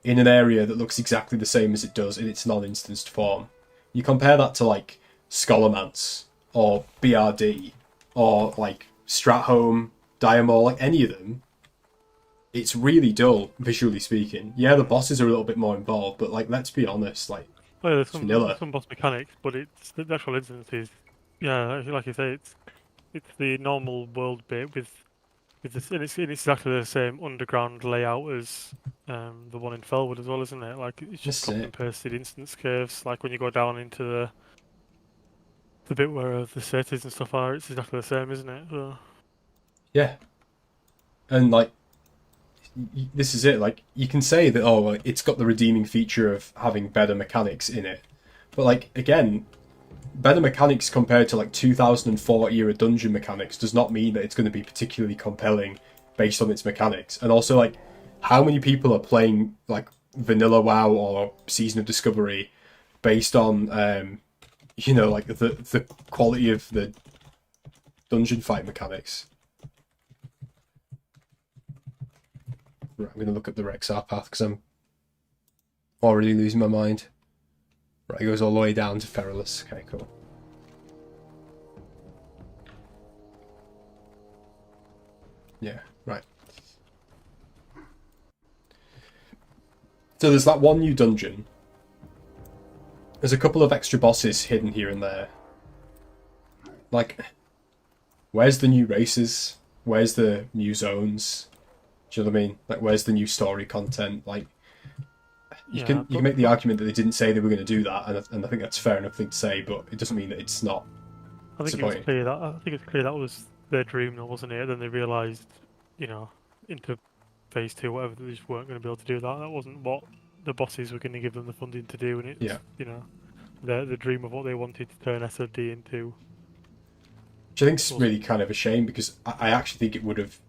in an area that looks exactly the same as it does in its non-instanced form. You compare that to, like, Scholarmance, or BRD, or, like, Stratholme, Diamore, like, any of them. It's really dull, visually speaking. Yeah, the bosses are a little bit more involved, but, like, let's be honest, like, Well, there's vanilla. some boss mechanics, but it's the actual instance is, yeah, like you say, it's the normal world bit with this, and it's exactly the same underground layout as the one in Felwood as well, isn't it? Like it's just That's copy and pasted instance curves. Like when you go down into the bit where the cities and stuff are, it's exactly the same, isn't it? So, Yeah. And, like, this is it. Like, you can say that, oh, well, it's got the redeeming feature of having better mechanics in it. But, like, again, better mechanics compared to, like, 2004 era dungeon mechanics does not mean that it's going to be particularly compelling based on its mechanics. And also, like, how many people are playing, like, vanilla WoW or Season of Discovery based on, you know, like, the quality of the dungeon fight mechanics? Right, I'm going to look up the Rexar path because I'm already losing my mind. Right, it goes all the way down to Feralus. Okay, cool. Yeah, right. So there's that one new dungeon. There's a couple of extra bosses hidden here and there. Like, where's the new races? Where's the new zones? Do you know what I mean? Like, where's the new story content? Like, you can make the argument that they didn't say they were going to do that, and I think that's a fair enough thing to say, but it doesn't mean that it's not. I think it's clear that was their dream, though, wasn't it? Then they realised, you know, into phase 2, whatever, they just weren't going to be able to do that. That wasn't what the bosses were going to give them the funding to do, and it's you know, the dream of what they wanted to turn SoD into. Which I think is really kind of a shame, because I actually think it would have.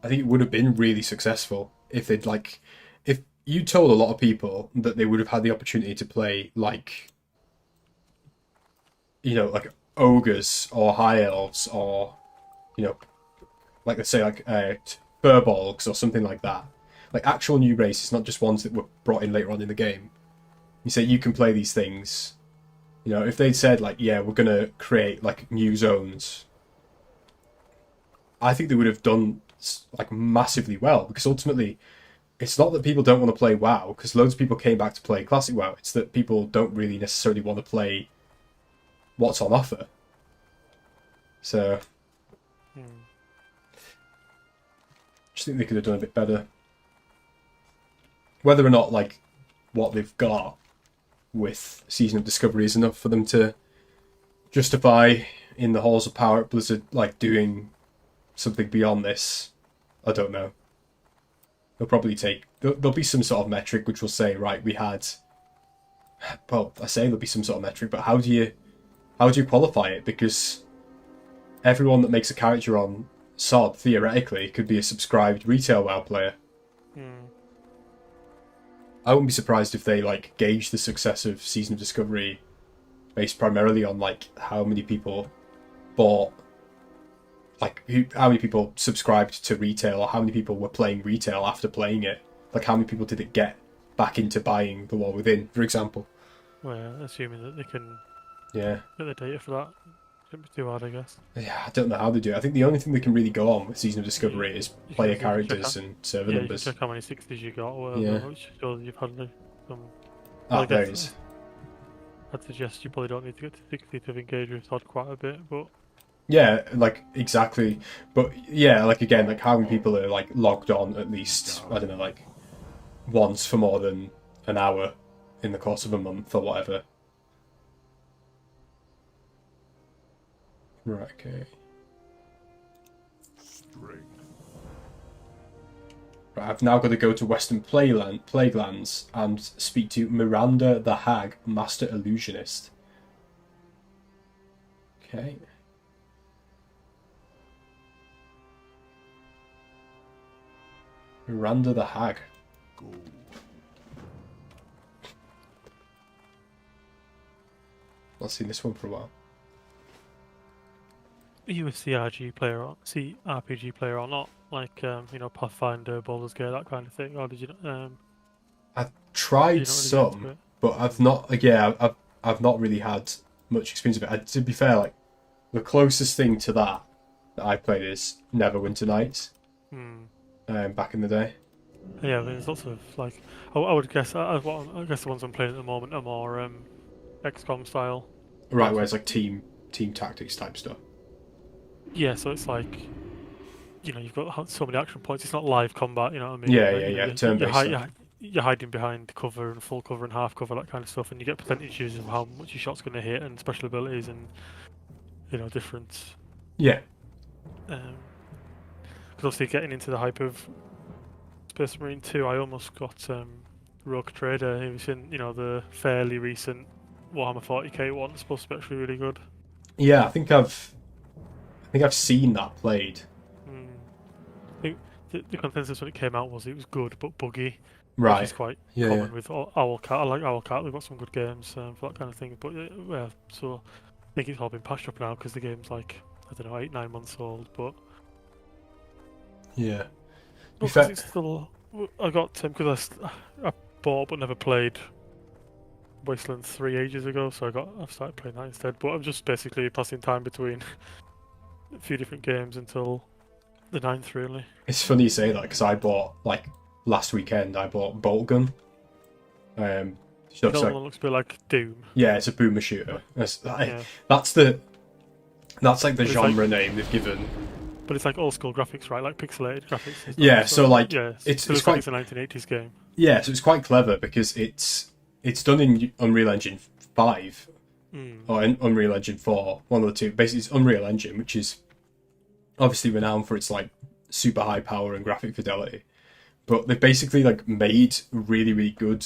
I think it would have been really successful if they'd, like, if you told a lot of people that they would have had the opportunity to play, like, you know, like ogres or high elves or, you know, like, let's say, like, furbolgs or something like that. Like, actual new races, not just ones that were brought in later on in the game. You say you can play these things. You know, if they'd said, like, yeah, we're going to create, like, new zones, I think they would have done, like, massively well, because ultimately it's not that people don't want to play WoW, because loads of people came back to play classic WoW. It's that people don't really necessarily want to play what's on offer. So I just think they could have done a bit better. Whether or not, like, what they've got with Season of Discovery is enough for them to justify in the halls of power at Blizzard, like, doing something beyond this, I don't know. They'll probably there'll be some sort of metric which will say, right, we had, well, I say there'll be some sort of metric, but how do you qualify it? Because everyone that makes a character on SoD, theoretically, could be a subscribed retail WoW player. I wouldn't be surprised if they, like, gauge the success of Season of Discovery based primarily on, like, how many people bought, like, how many people subscribed to retail, or how many people were playing retail after playing it. Like, how many people did it get back into buying The War Within, for example. Well, assuming that they can get the data for that. Shouldn't be too hard, I guess. Yeah, I don't know how they do it. I think the only thing they can really go on with Season of Discovery is You player can check characters out- and server Yeah, you can numbers. check how many 60s you got or Yeah. whatever, which shows you've had some. Ah, there it is. I'd suggest you probably don't need to get to 60 to engage with SoD quite a bit, but Yeah, like exactly. But yeah, like again, like how many people are like logged on at least, I don't know, like once for more than an hour in the course of a month or whatever. Right, okay. Strength. Right, I've now got to go to Western Plaguelands and speak to Miranda the Hag, Master Illusionist. Okay. Miranda the Hag. Go. I've seen this one for a while. are you a CRPG player or not? Like, Pathfinder, Baldur's Gate, that kind of thing, or did you? I've Did tried you not really get into some, it? but I've not. Yeah, I've not really had much experience of it. To be fair, like the closest thing to that I played is Neverwinter Nights. Back in the day. Yeah, there's lots of like. I would guess. I guess the ones I'm playing at the moment are more XCOM style. Right, where it's like team tactics type stuff. Yeah, so it's like, you've got so many action points. It's not live combat. You know what I mean? Yeah, Like, yeah, yeah. You're, Turn-based stuff. you're hiding behind cover and full cover and half cover, that kind of stuff, and you get percentages of how much your shot's going to hit and special abilities and different. Yeah. Because obviously getting into the hype of Space Marine 2, I almost got Rogue Trader. He was in the fairly recent Warhammer 40k one. It's supposed to be actually really good. Yeah, I think I've seen that played. I think the consensus when it came out was it was good but buggy, Right. which is quite Yeah, common yeah. with Owlcat. I like Owlcat. They've got some good games for that kind of thing. But so I think it's all been patched up now because the game's like, I don't know, 8-9 months old. But Yeah. In because fact, it's still, I got because I bought but never played Wasteland 3 ages ago, so I've started playing that instead. But I'm just basically passing time between a few different games until the 9th, really. it's funny you say that because I bought like last weekend. I bought Bolt Gun. Which The looks other like, one looks a bit like Doom. yeah, it's a boomer shooter. Yeah. That's like the it's genre name they've given. But it's like old school graphics, right? Like pixelated graphics. And stuff. Yeah, so like yeah, it's still looks quite like it's a 1980s game. yeah, so it's quite clever because it's done in Unreal Engine 5 or in Unreal Engine 4, one of the two. Basically, it's Unreal Engine, which is obviously renowned for its like super high power and graphic fidelity. But they've basically like made really, really good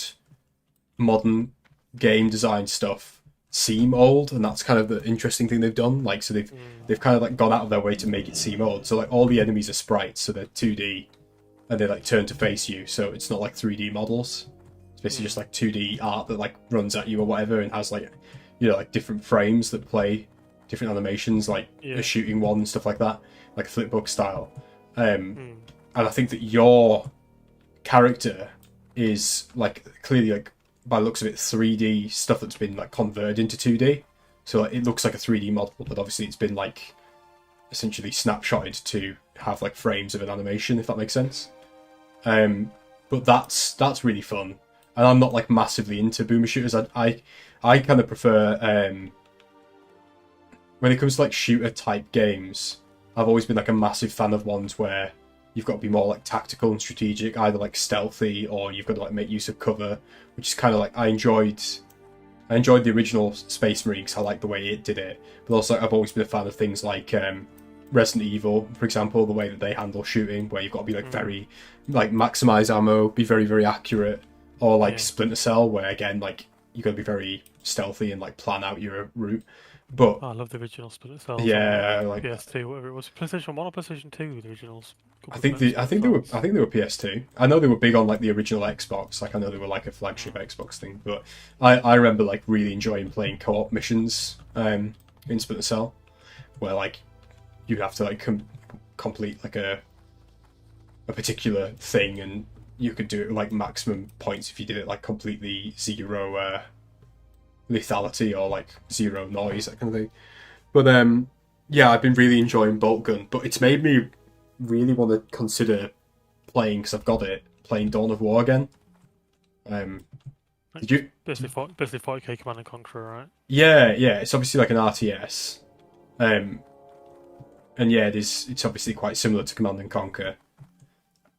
modern game design stuff seem old, and that's kind of the interesting thing they've done. Like, so they've kind of like gone out of their way to make it seem old. So like all the enemies are sprites, so they're 2D, and they like turn to face you, so it's not like 3D models. It's basically just like 2D art that like runs at you or whatever, and has like like different frames that play different animations, like a shooting one and stuff like that, like a flipbook style. And I think that your character is like clearly like by the looks of it 3D stuff that's been like converted into 2D, so like, it looks like a 3D model, but obviously it's been like essentially snapshotted to have like frames of an animation, if that makes sense. But that's really fun, and I'm not like massively into boomer shooters. I kind of prefer when it comes to like shooter type games, I've always been like a massive fan of ones where you've got to be more like tactical and strategic, either like stealthy or you've got to like make use of cover, which is kind of like I enjoyed the original Space Marine because I like the way it did it, but also I've always been a fan of things like Resident Evil, for example, the way that they handle shooting, where you've got to be like very like maximize ammo, be very, very accurate, or like Splinter Cell, where again like you got to be very stealthy and like plan out your route. But I love the original Splinter Cell. yeah, like PS2, whatever it was, PlayStation 1 or PlayStation 2, the originals. I think they were PS2. I know they were big on like the original Xbox. Like I know they were like a flagship Xbox thing. But I remember like really enjoying playing co-op missions in Splinter Cell, where like you have to like complete like a particular thing, and you could do it with, like maximum points if you did it like completely zero lethality or like zero noise, that kind of thing. But yeah, I've been really enjoying Bolt Gun, but it's made me really want to consider playing, because I've got it, playing Dawn of War again. Did you? Basically 40k Command and Conquer, right? Yeah, it's obviously like an RTS. And yeah, it's obviously quite similar to Command and Conquer,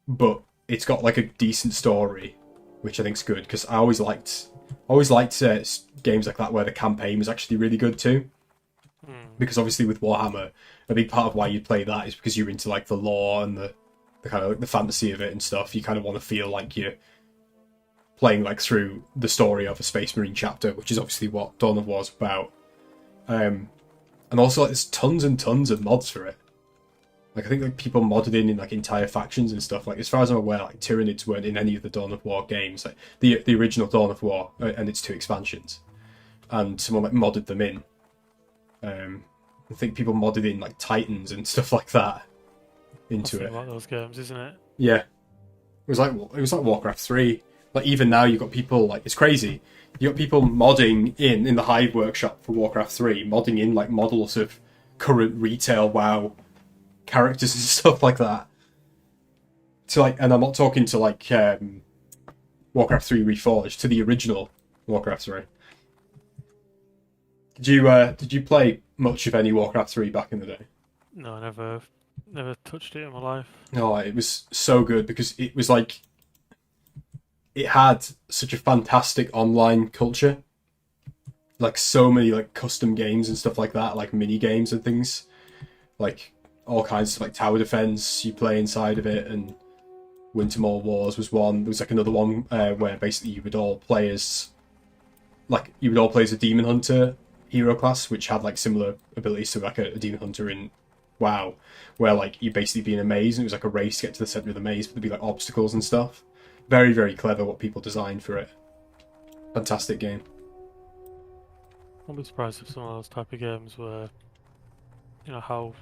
but it's got like a decent story, which I think's good, because I always liked games like that where the campaign was actually really good too. Because obviously with Warhammer, a big part of why you play that is because you're into like the lore and the kind of like the fantasy of it and stuff. You kind of want to feel like you're playing like through the story of a Space Marine chapter, which is obviously what Dawn of War's about. And also like, there's tons and tons of mods for it. Like I think like people modded in like entire factions and stuff. Like as far as I'm aware, like Tyranids weren't in any of the Dawn of War games. Like the original Dawn of War and its 2 expansions, and someone like modded them in. I think people modded in like Titans and stuff like that into That's it. about those games, isn't it? Yeah, it was like Warcraft 3. Like even now you've got people like it's crazy. You got people modding in the Hive workshop for Warcraft 3, modding in like models of current retail WoW characters and stuff like that. To like, and I'm not talking to like Warcraft 3 Reforged, to the original Warcraft 3. Did you play much of any Warcraft 3 back in the day? No, I never touched it in my life. No, it was so good because it was like it had such a fantastic online culture. Like so many like custom games and stuff like that, like mini games and things. Like all kinds of like tower defense you play inside of it, and Wintermoor Wars was one. There was like another one where basically you would all play as a demon hunter hero class, which had like similar abilities to like a demon hunter in WoW, where like you'd basically be in a maze and it was like a race to get to the center of the maze, but there'd be like obstacles and stuff. Very, very clever what people designed for it. Fantastic game. I'll be surprised if some of those type of games were, how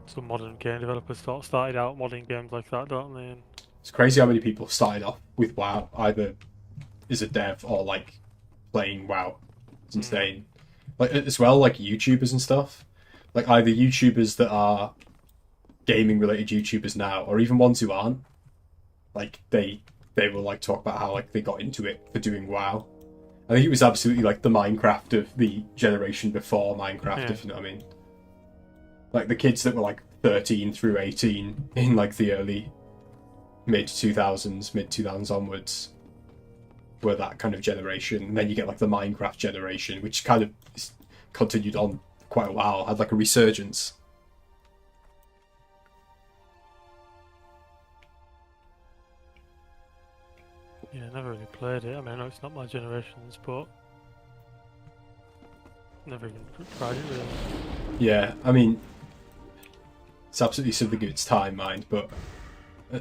some modern game developers started out modding games like that, don't they? And It's crazy how many people started off with WoW, either as a dev or like playing WoW. It's insane. Like as well, like YouTubers and stuff. Like either YouTubers that are gaming related YouTubers now, or even ones who aren't. Like they will like talk about how like they got into it for doing WoW. I think it was absolutely like the Minecraft of the generation before Minecraft, if you know what I mean. Like the kids that were like 13 through 18 in like the early mid 2000s onwards were that kind of generation. And then you get like the Minecraft generation, which kind of continued on quite a while, had like a resurgence. yeah, I never really played it. I mean, I know it's not my generation's, but never even tried it really. Yeah, I mean, it's absolutely something of its time, mind, but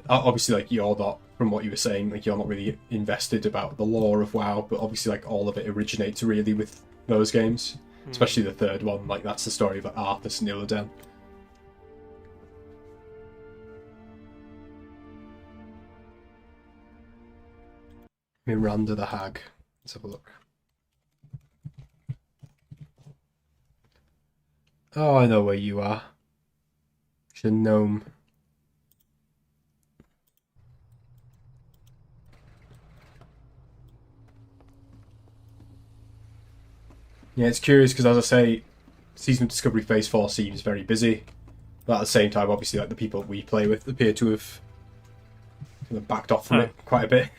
obviously, like, you're not, from what you were saying, like, you're not really invested about the lore of WoW, but obviously, like, all of it originates really with those games, especially the third one. Like, that's the story of like, Arthas and Illidan. Miranda the Hag. Let's have a look. Oh, I know where you are. She's a gnome. Yeah, it's curious because, as I say, Season of Discovery Phase 4 seems very busy. But at the same time, obviously, like the people we play with appear to have kind of backed off from it quite a bit.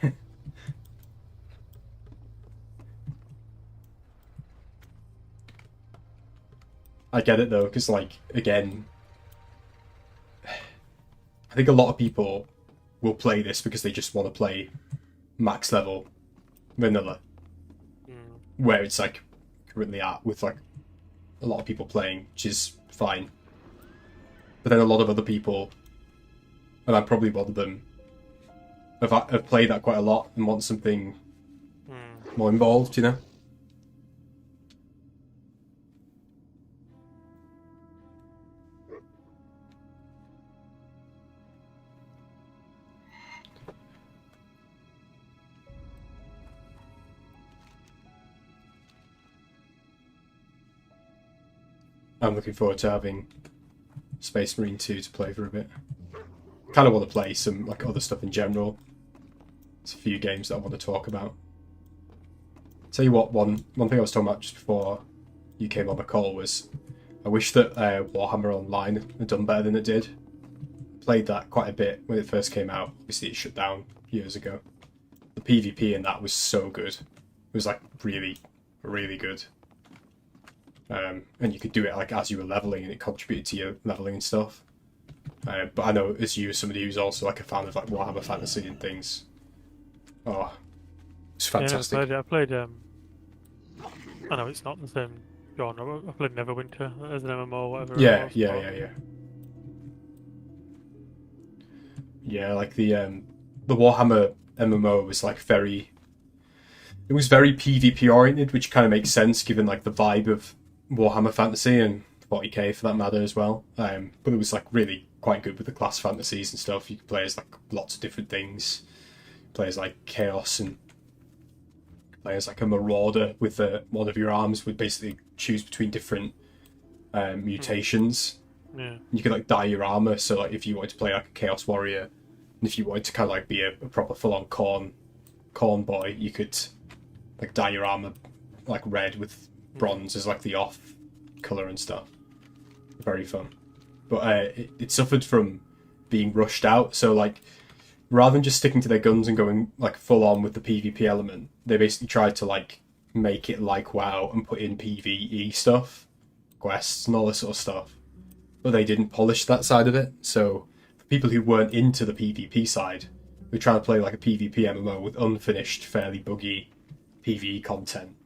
I get it though, because like again, I think a lot of people will play this because they just want to play max level vanilla, where it's like currently at with like a lot of people playing, which is fine. But then a lot of other people, and I'm probably one of them, have played that quite a lot and want something more involved, you know? I'm looking forward to having Space Marine 2 to play for a bit. Kind of want to play some like other stuff in general. There's a few games that I want to talk about. Tell you what, one thing I was talking about just before you came on the call was I wish that Warhammer Online had done better than it did. Played that quite a bit when it first came out. Obviously it shut down years ago. The PvP in that was so good. It was like really, really good. And you could do it like as you were leveling, and it contributed to your leveling and stuff. But I know as you, as somebody who's also like a fan of like Warhammer Fantasy and things. Oh, it's fantastic. Yeah, I played. I know it's not the same genre. I played Neverwinter as an MMO or whatever. Yeah. Yeah, like the Warhammer MMO was like very. It was very PvP oriented, which kind of makes sense given like the vibe of Warhammer Fantasy and 40k for that matter as well. But it was like really quite good with the class fantasies and stuff. You could play as like lots of different things. Play as like Chaos and play as like a Marauder with one of your arms would basically choose between different mutations. Yeah. You could like dye your armor, so like if you wanted to play like a Chaos Warrior, and if you wanted to kind of like be a proper full-on corn boy, you could like dye your armor like red with bronze as like the off color and stuff. Very fun, but it suffered from being rushed out. So like rather than just sticking to their guns and going like full on with the PvP element, they basically tried to like make it like WoW and put in PvE stuff, quests and all this sort of stuff. But they didn't polish that side of it. So for people who weren't into the PvP side, were trying to play like a PvP MMO with unfinished, fairly buggy PvE content.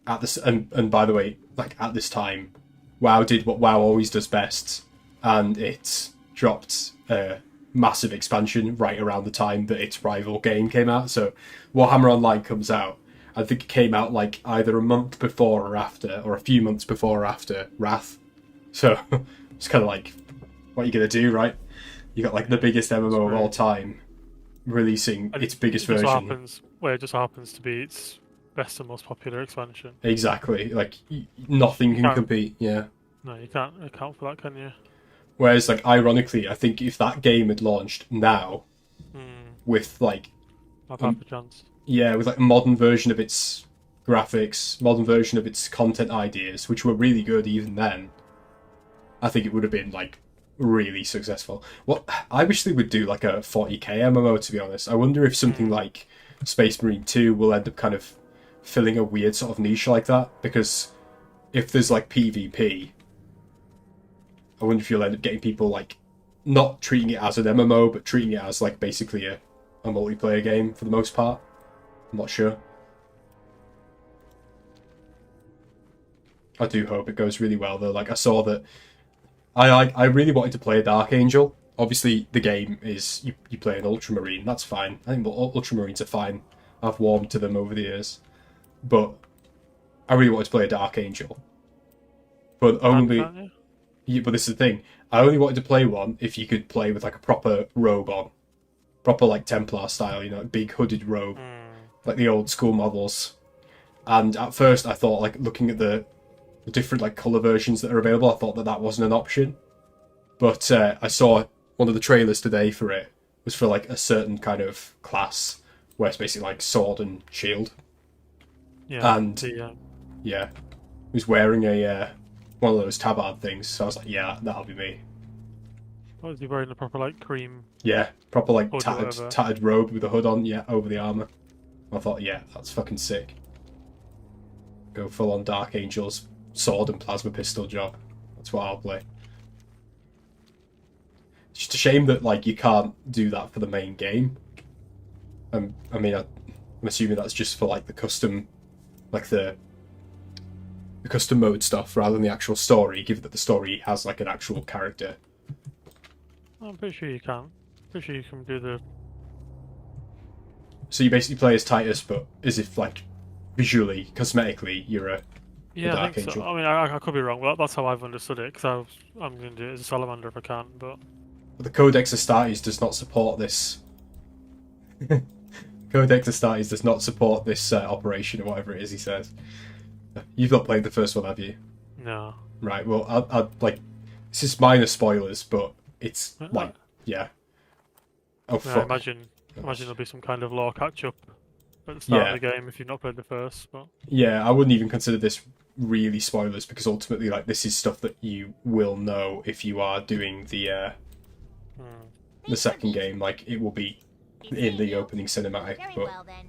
At this and by the way, like at this time, WoW did what WoW always does best, and it dropped a massive expansion right around the time that its rival game came out. So Warhammer Online comes out. I think it came out like either a month before or after, or a few months before or after Wrath. So it's kind of like, what are you gonna do, right? You got like the biggest MMO of all time releasing its biggest version. It just happens to be its best and most popular expansion. Exactly, like nothing can compete. Yeah. No, you can't account for that, can you? Whereas, like, ironically, I think if that game had launched now, with like, I've had a chance. Yeah, with like a modern version of its graphics, modern version of its content ideas, which were really good even then, I think it would have been like really successful. What I wish they would do like a 40k MMO, to be honest. I wonder if something like Space Marine 2 will end up kind of filling a weird sort of niche like that, because if there's like PvP, I wonder if you'll end up getting people like not treating it as an MMO, but treating it as like basically a multiplayer game for the most part. I'm not sure. I do hope it goes really well though. Like I saw that I really wanted to play a Dark Angel. Obviously the game is you play an Ultramarine, that's fine. I think Ultramarines are fine. I've warmed to them over the years. But I really wanted to play a Dark Angel. But only yeah, but this is the thing. I only wanted to play one if you could play with like a proper robe on. Proper like Templar style, you know, big hooded robe. Like the old school models. And at first I thought, like, looking at the different like colour versions that are available, I thought that wasn't an option. But I saw one of the trailers today for it was for like a certain kind of class where it's basically like sword and shield. Yeah. And yeah, he was wearing a one of those tabard things. So I was like, yeah, that'll be me. What was he wearing? The proper like cream? Yeah, proper like hood, tattered robe with a hood on. Yeah, over the armor. I thought, yeah, that's fucking sick. Go full on Dark Angel's sword and plasma pistol job. That's what I'll play. It's just a shame that like you can't do that for the main game. I mean, I'm assuming that's just for like the custom, like the custom mode stuff rather than the actual story. Given that the story has like an actual character. I'm pretty sure you can. Pretty sure you can do the. So you basically play as Titus, but as if like visually, cosmetically, you're a Dark Angel. So. I mean, I could be wrong, but that's how I've understood it. Because I'm going to do it as a salamander if I can, but the Codex Astartes does not support this. Codex Astartes does not support this operation or whatever it is he says. You've not played the first one, have you? no. Right. Well, I like this is minor spoilers, but it's like yeah. Oh Yeah, fuck. imagine there'll be some kind of lore catch up at the start Yeah. of the game if you've not played the first. But Yeah, I wouldn't even consider this really spoilers because ultimately, like, this is stuff that you will know if you are doing the second game. Like, it will be in the opening cinematic. Very But well then.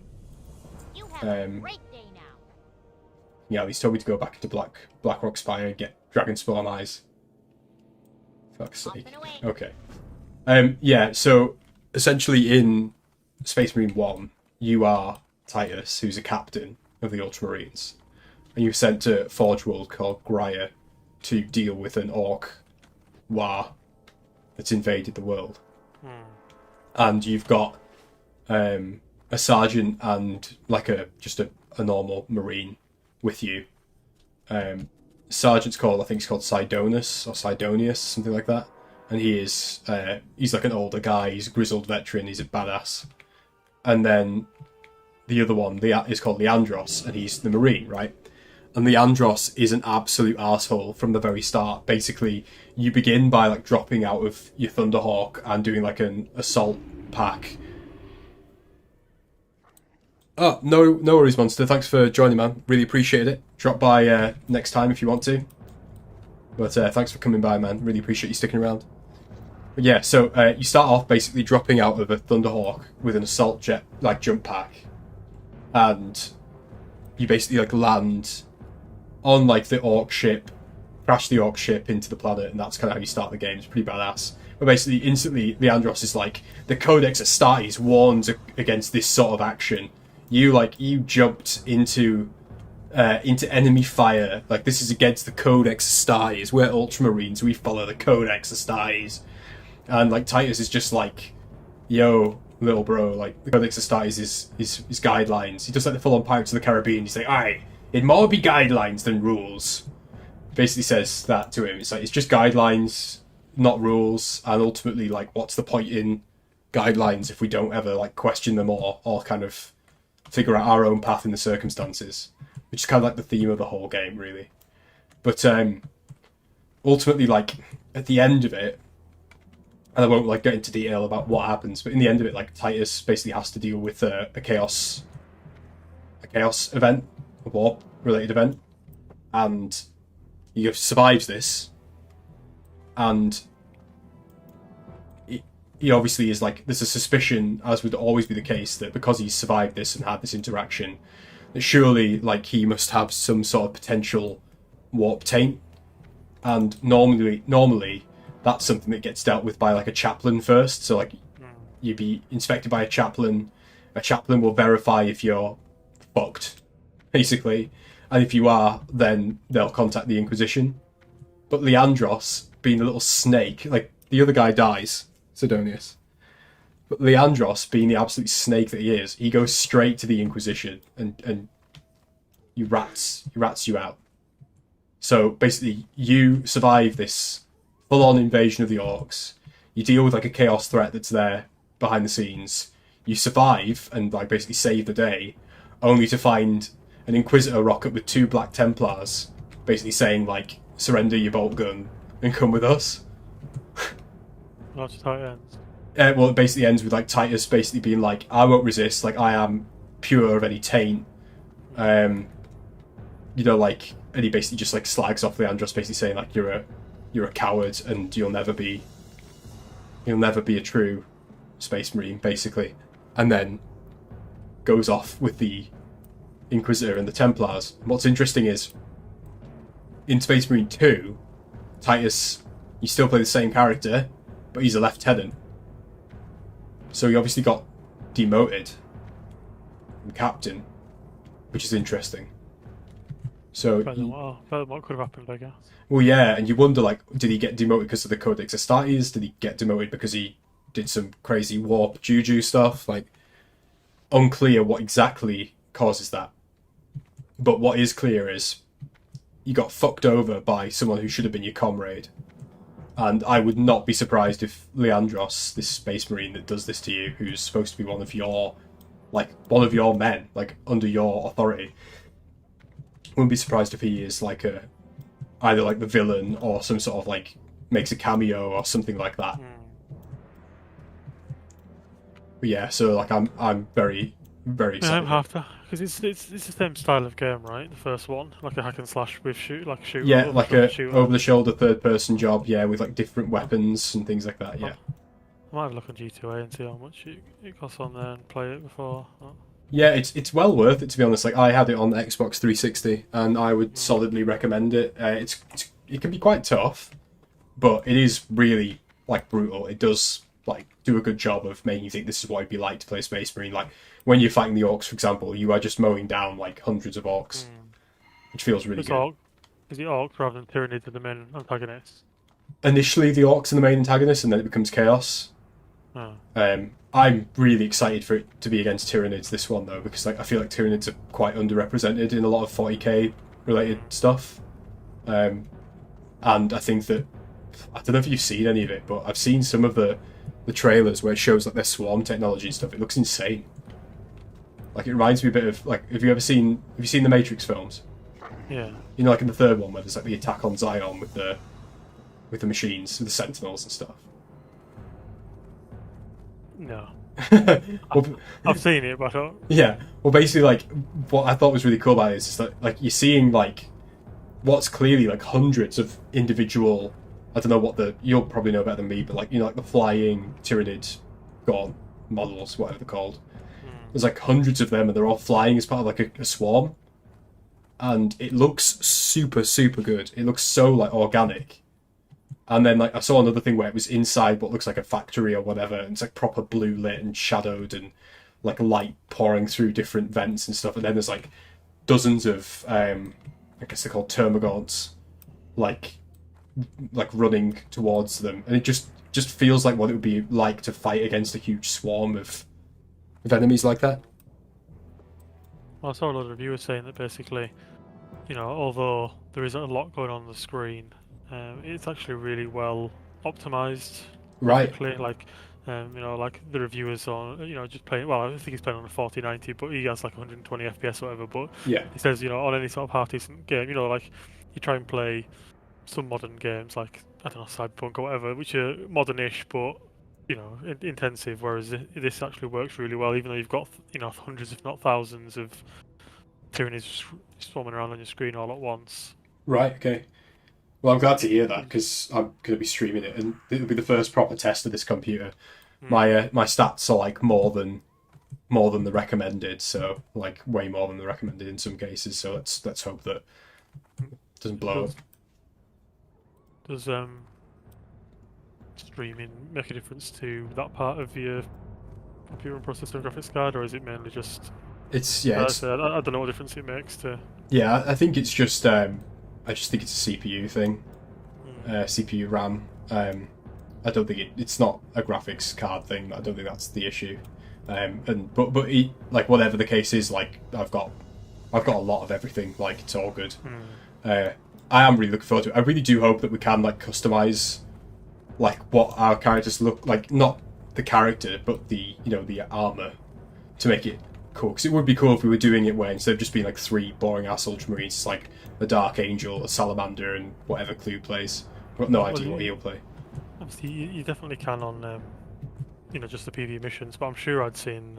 You have a great day now. yeah, he's told me to go back into Blackrock Spire and get Dragonspawn eyes. Fuck's sake. Off and away. Okay. Yeah. So essentially, in Space Marine 1, you are Titus, who's a captain of the Ultramarines, and you're sent to a Forge World called Grya to deal with an Orc war that's invaded the world. And you've got a sergeant and like just a normal Marine with you. Sergeant's called, I think he's called Sidonius or Sidonius, something like that. And he's like an older guy, he's a grizzled veteran, he's a badass. And then the other one is called Leandros, and he's the Marine, right? And Leandros is an absolute asshole from the very start. Basically, you begin by like dropping out of your Thunderhawk and doing like an assault pack. Oh, no worries, Monster. Thanks for joining, man. Really appreciate it. Drop by next time if you want to. But thanks for coming by, man. Really appreciate you sticking around. But yeah, so you start off basically dropping out of a Thunderhawk with an assault jet, like jump pack. And you basically like land on like the Orc ship, crash the Orc ship into the planet, and that's kind of how you start the game. It's pretty badass. But basically, instantly, Leandros is like, the Codex Astartes warns against this sort of action. You jumped into enemy fire. Like, this is against the Codex Astartes. We're Ultramarines. We follow the Codex Astartes. And like Titus is just like, yo, little bro, like the Codex Astartes is guidelines. He does like the full-on Pirates of the Caribbean. He's like, aye, it more be guidelines than rules. Basically says that to him. It's like, it's just guidelines, not rules. And ultimately, like, what's the point in guidelines if we don't ever like question them or kind of figure out our own path in the circumstances? Which is kind of like the theme of the whole game, really. But ultimately, like, at the end of it, and I won't like get into detail about what happens, but in the end of it, like, Titus basically has to deal with a chaos event, a war-related event, and he survives this, and he obviously is like, there's a suspicion, as would always be the case, that because he's survived this and had this interaction, that surely like he must have some sort of potential warp taint, and normally that's something that gets dealt with by like a chaplain first. So like you'd be inspected by a chaplain will verify if you're fucked, basically, and if you are, then they'll contact the Inquisition. But Leandros, being a little snake, like the other guy dies, Sidonius, but Leandros, being the absolute snake that he is, he goes straight to the Inquisition and he rats you out. So basically, you survive this full-on invasion of the Orcs. You deal with like a chaos threat that's there behind the scenes. You survive and like basically save the day, only to find an Inquisitor rock up with 2 Black Templars, basically saying like, surrender your bolt gun and come with us. That's just how it ends. Well, it basically ends with like Titus basically being like, I won't resist, like I am pure of any taint. You know, like, and he basically just like slags off Leandros, basically saying like, you're a coward and you'll never be a true Space Marine, basically. And then goes off with the Inquisitor and the Templars. And what's interesting is, in Space Marine 2, Titus, you still play the same character, but he's a lieutenant. So he obviously got demoted from captain, which is interesting. So Better than what could have happened, I guess. well, yeah, and you wonder, like, did he get demoted because of the Codex Astartes? Did he get demoted because he did some crazy warp juju stuff? Like, unclear what exactly causes that. But what is clear is you got fucked over by someone who should have been your comrade. And I would not be surprised if Leandros, this Space Marine that does this to you, who's supposed to be one of your men, like, under your authority, wouldn't be surprised if he is, like, a either like the villain or some sort of like makes a cameo or something like that. But yeah, so like I'm very Yeah, excited. I'm half because it's the same style of game, right? The first one, like a hack and slash with shooter, Yeah, like a shooter. over the shoulder third person job. Yeah, with like different weapons and things like that. Yeah. I might have a look on G2A and see how much it costs on there and play it before. Yeah, it's well worth it, to be honest. Like I had it on Xbox 360, and I would solidly recommend it. It can be quite tough, but it is really like brutal. It does like do a good job of making you think this is what it'd be like to play Space Marine. Like when you're fighting the orcs, for example, you are just mowing down like hundreds of orcs, which feels really good. Is it orcs rather than Tyranids are the main antagonists? Initially, the orcs are the main antagonist, and then it becomes chaos. Oh. I'm really excited for it to be against Tyranids this one though, because like I feel like Tyranids are quite underrepresented in a lot of 40k related stuff, and I think that I don't know if you've seen any of it, but I've seen some of the trailers where it shows like their swarm technology and stuff. It looks insane. Like it reminds me a bit of like have you seen the Matrix films? Yeah. You know, like in the third one where there's like the attack on Zion with the machines, with the Sentinels and stuff. No. Well, I've seen it, but I don't. yeah. Well, basically, like what I thought was really cool about it is that like you're seeing like what's clearly like hundreds of individual. I don't know you'll probably know better than me, but like you know, like the flying Tyranid Gorn models, whatever they're called. There's like hundreds of them, and they're all flying as part of like a swarm, and it looks super good. It looks so like organic. And then like I saw another thing where it was inside what looks like a factory or whatever, and it's like proper blue lit and shadowed and like light pouring through different vents and stuff. And then there's like dozens of I guess they're called termagants, like running towards them, and it just feels like what it would be like to fight against a huge swarm of enemies like that. Well, I saw a lot of reviewers saying that basically, although there isn't a lot going on the screen, it's actually really well optimized. Right. Like, like the reviewers on, just playing. Well, I think he's playing on a 4090, but he has like 120 FPS or whatever. But yeah, he says, on any sort of half-decent game, like you try and play some modern games like I don't know, Cyberpunk or whatever, which are modernish but intensive. Whereas this actually works really well, even though you've got hundreds, if not thousands, of tyrannies swarming around on your screen all at once. Right. Okay. Well, I'm glad to hear that because I'm going to be streaming it, and it'll be the first proper test of this computer. My stats are like more than the recommended, so like way more than the recommended in some cases. So let's hope that it doesn't blow up. Does streaming make a difference to that part of your computer and processor and graphics card, or is it mainly just? I don't know what difference it makes to. Yeah, I think it's just I just think it's a CPU thing, CPU RAM. I don't think it's not a graphics card thing. I don't think that's the issue. But like whatever the case is, like I've got a lot of everything. Like it's all good. I am really looking forward to it. I really do hope that we can like customize like what our characters look like, not the character but the the armor, to make it cool. Because it would be cool if we were doing it where instead of just being like 3 boring ass ultramarines, it's like a Dark Angel, a Salamander, and whatever Clue plays. I've got no idea what he'll play. Obviously, you definitely can on just the PvE missions, but I'm sure I'd seen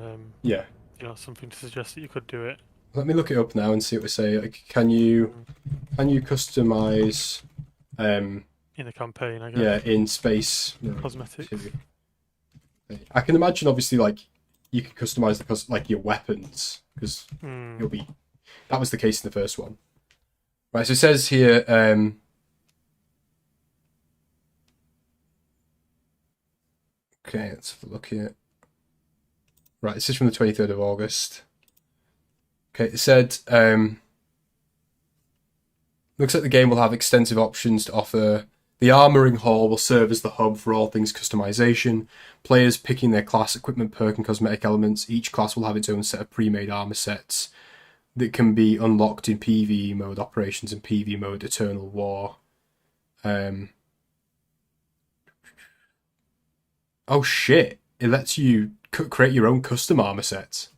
something to suggest that you could do it. Let me look it up now and see what we say. Like, can you customize in the campaign, I guess. Yeah, in space cosmetics. I can imagine obviously like you could customize like your weapons, because that was the case in the first one. Right, so it says here okay, let's have a look here. Right, this is from the 23rd of August. Okay, it said, looks like the game will have extensive options to offer. The Armouring Hall will serve as the hub for all things customization. Players picking their class, equipment, perk, and cosmetic elements. Each class will have its own set of pre-made armour sets that can be unlocked in PvE mode operations and PvE mode Eternal War. Oh shit! It lets you create your own custom armour sets.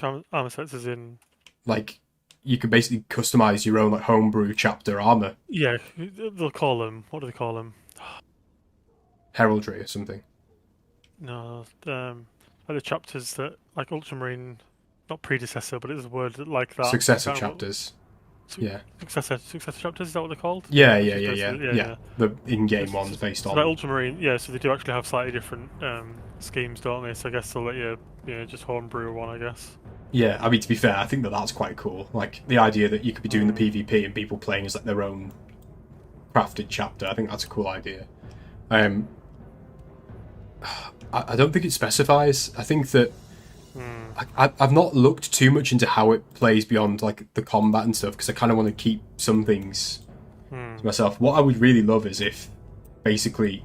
Armour sets as in? Like you can basically customize your own like homebrew chapter armor, Yeah, they'll call them. What do they call them? heraldry or something. No, like the chapters that like Ultramarine, not predecessor, but it's a word like that. Successor I can't remember chapters. Su- Yeah. Successor chapters, is that what they're called? Yeah, Which yeah, is yeah, yeah, basically- yeah. The in-game So- ones so- based so like on. Ultramarine, yeah, so they do actually have slightly different schemes, don't they? So I guess they'll let you, just homebrew one, I guess. Yeah, I mean, to be fair, I think that's quite cool. Like the idea that you could be doing the Mm. PvP and people playing as like their own crafted chapter. I think that's a cool idea. I don't think it specifies. I think that I've not looked too much into how it plays beyond like the combat and stuff because I kind of want to keep some things to myself. What I would really love is if, basically,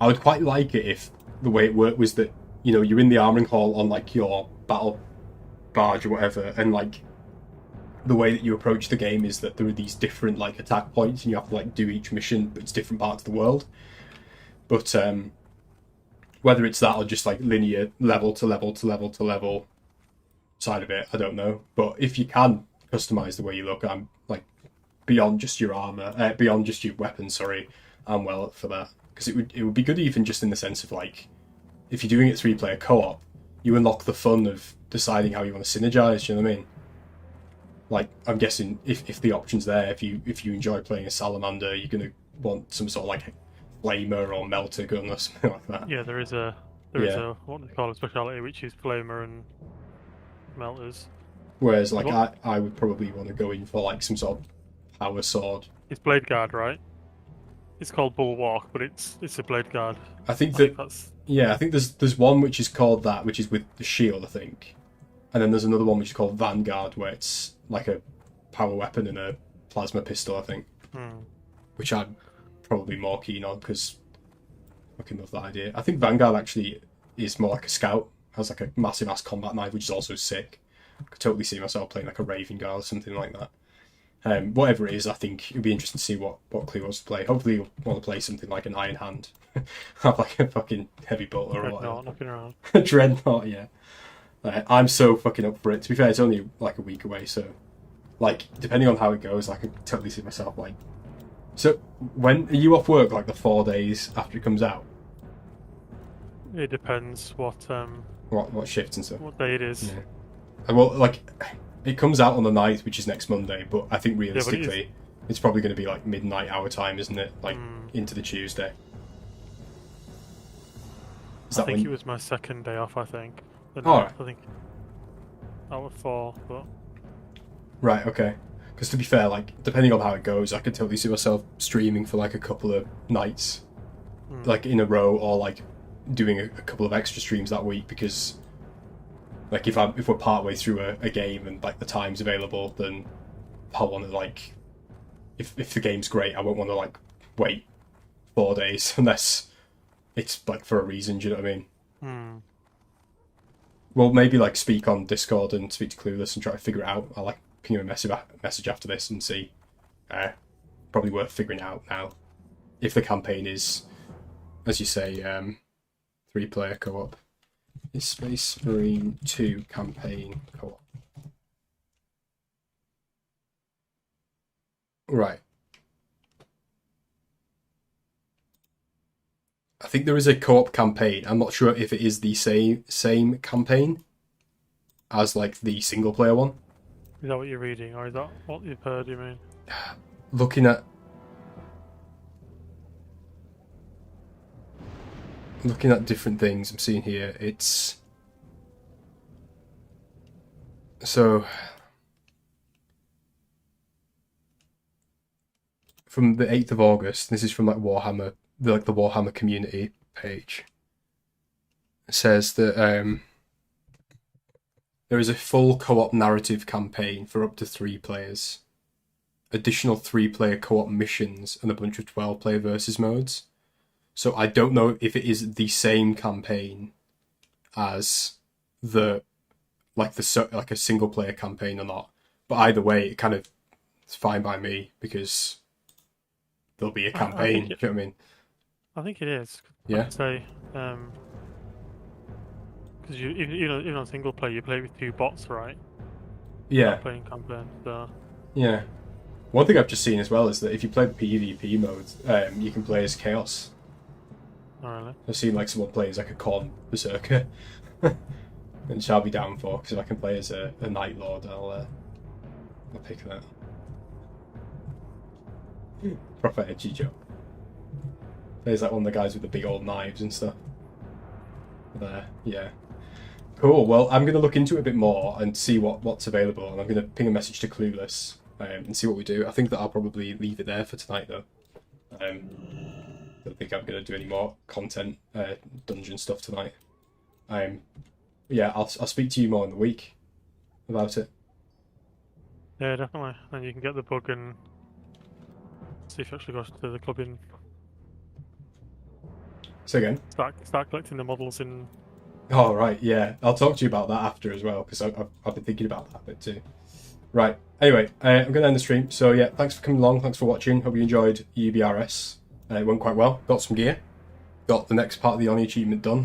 I would quite like it if the way it worked was that you're in the armoring hall on like your battle barge or whatever, and like the way that you approach the game is that there are these different like attack points and you have to like do each mission, but it's different parts of the world. But whether it's that or just like linear level to level to level to level side of it, I don't know. But if you can customize the way you look, I'm like beyond just your armor, beyond just your weapons. Sorry, I'm well up for that because it would be good even just in the sense of like if you're doing it 3-player co-op, you unlock the fun of deciding how you want to synergize. You know what I mean? Like I'm guessing if the option's there, if you enjoy playing a salamander, you're gonna want some sort of like flamer or melter gun or something like that. Yeah, there is a what do they call it, speciality, which is flamer and melters. Whereas like What? I would probably want to go in for like some sort of power sword. It's blade guard, right? It's called bulwark, but it's a blade guard. I think I that think that's I think there's one which is called that, which is with the shield, I think, and then there's another one which is called Vanguard, where it's like a power weapon and a plasma pistol, I think, which I'm probably more keen on because I fucking love that idea. I think Vanguard actually is more like a scout, has like a massive ass combat knife, which is also sick. I could totally see myself playing like a Raven Guard or something like that. Whatever it is, I think it'd be interesting to see what Cleo wants to play. Hopefully, you'll want to play something like an Iron Hand, have like a fucking heavy bolter or whatever. knocking around. Dreadnought, yeah. I'm so fucking up for it. To be fair, it's only like a week away, so like depending on how it goes, I can totally see myself like. So when are you off work? Like the 4 days after it comes out? It depends what What shifts and stuff? what day it is. Yeah. Well, like it comes out on the 9th, which is next Monday, but I think but it realistically, it's probably going to be like midnight our time, isn't it? Like into the Tuesday. Is I that think when... it was my second day off. I think. The Oh, ninth, I think. Out of 4, but Right, okay. Because to be fair, like depending on how it goes, I could totally see myself streaming for like a couple of nights, like in a row, or like doing a couple of extra streams that week. Because like if we're part way through a game and like the time's available, then I'll want to like if the game's great, I won't want to like wait 4 days unless it's like for a reason. Do you know what I mean? Well, maybe like speak on Discord and speak to Clueless and try to figure it out. I'll like ping him a message after this and see. Probably worth figuring out now. If the campaign is, as you say, 3-player co-op. Is Space Marine 2 campaign co-op? Right. I think there is a co-op campaign. I'm not sure if it is the same campaign as like the single player one. is that what you're reading, or is that what you've heard? You mean? Looking at different things I'm seeing here, it's so from the 8th of August. This is from like Warhammer, the Warhammer community page. It says that there is a full co-op narrative campaign for up to 3 players, additional 3-player co-op missions, and a bunch of 12-player versus modes. So I don't know if it is the same campaign as a single-player campaign or not. But either way, it's fine by me because there'll be a campaign. Do you know what I mean? I think it is. Yeah. I'd say because even on single player, you play with 2 bots, right? Yeah. Not playing campaign, so Yeah. One thing I've just seen as well is that if you play the PvP mode, you can play as Chaos. not really. I've seen like someone play as like a Corn Berserker. Which I'll be down for, because if I can play as a Night Lord, I'll pick that. Proper edgy joke. There's like one of the guys with the big old knives and stuff. There, yeah. Cool, well, I'm going to look into it a bit more and see what's available, and I'm going to ping a message to Clueless and see what we do. I think that I'll probably leave it there for tonight, though. I don't think I'm going to do any more content, dungeon stuff tonight. Yeah, I'll speak to you more in the week about it. Yeah, definitely. And you can get the bug and see if it actually goes to the club in. So again. Start collecting the models in. Oh, right, yeah. I'll talk to you about that after as well, because I've been thinking about that a bit too. Right, anyway, I'm going to end the stream. So yeah, thanks for coming along, thanks for watching. Hope you enjoyed UBRS. It went quite well. Got some gear. Got the next part of the Oni achievement done.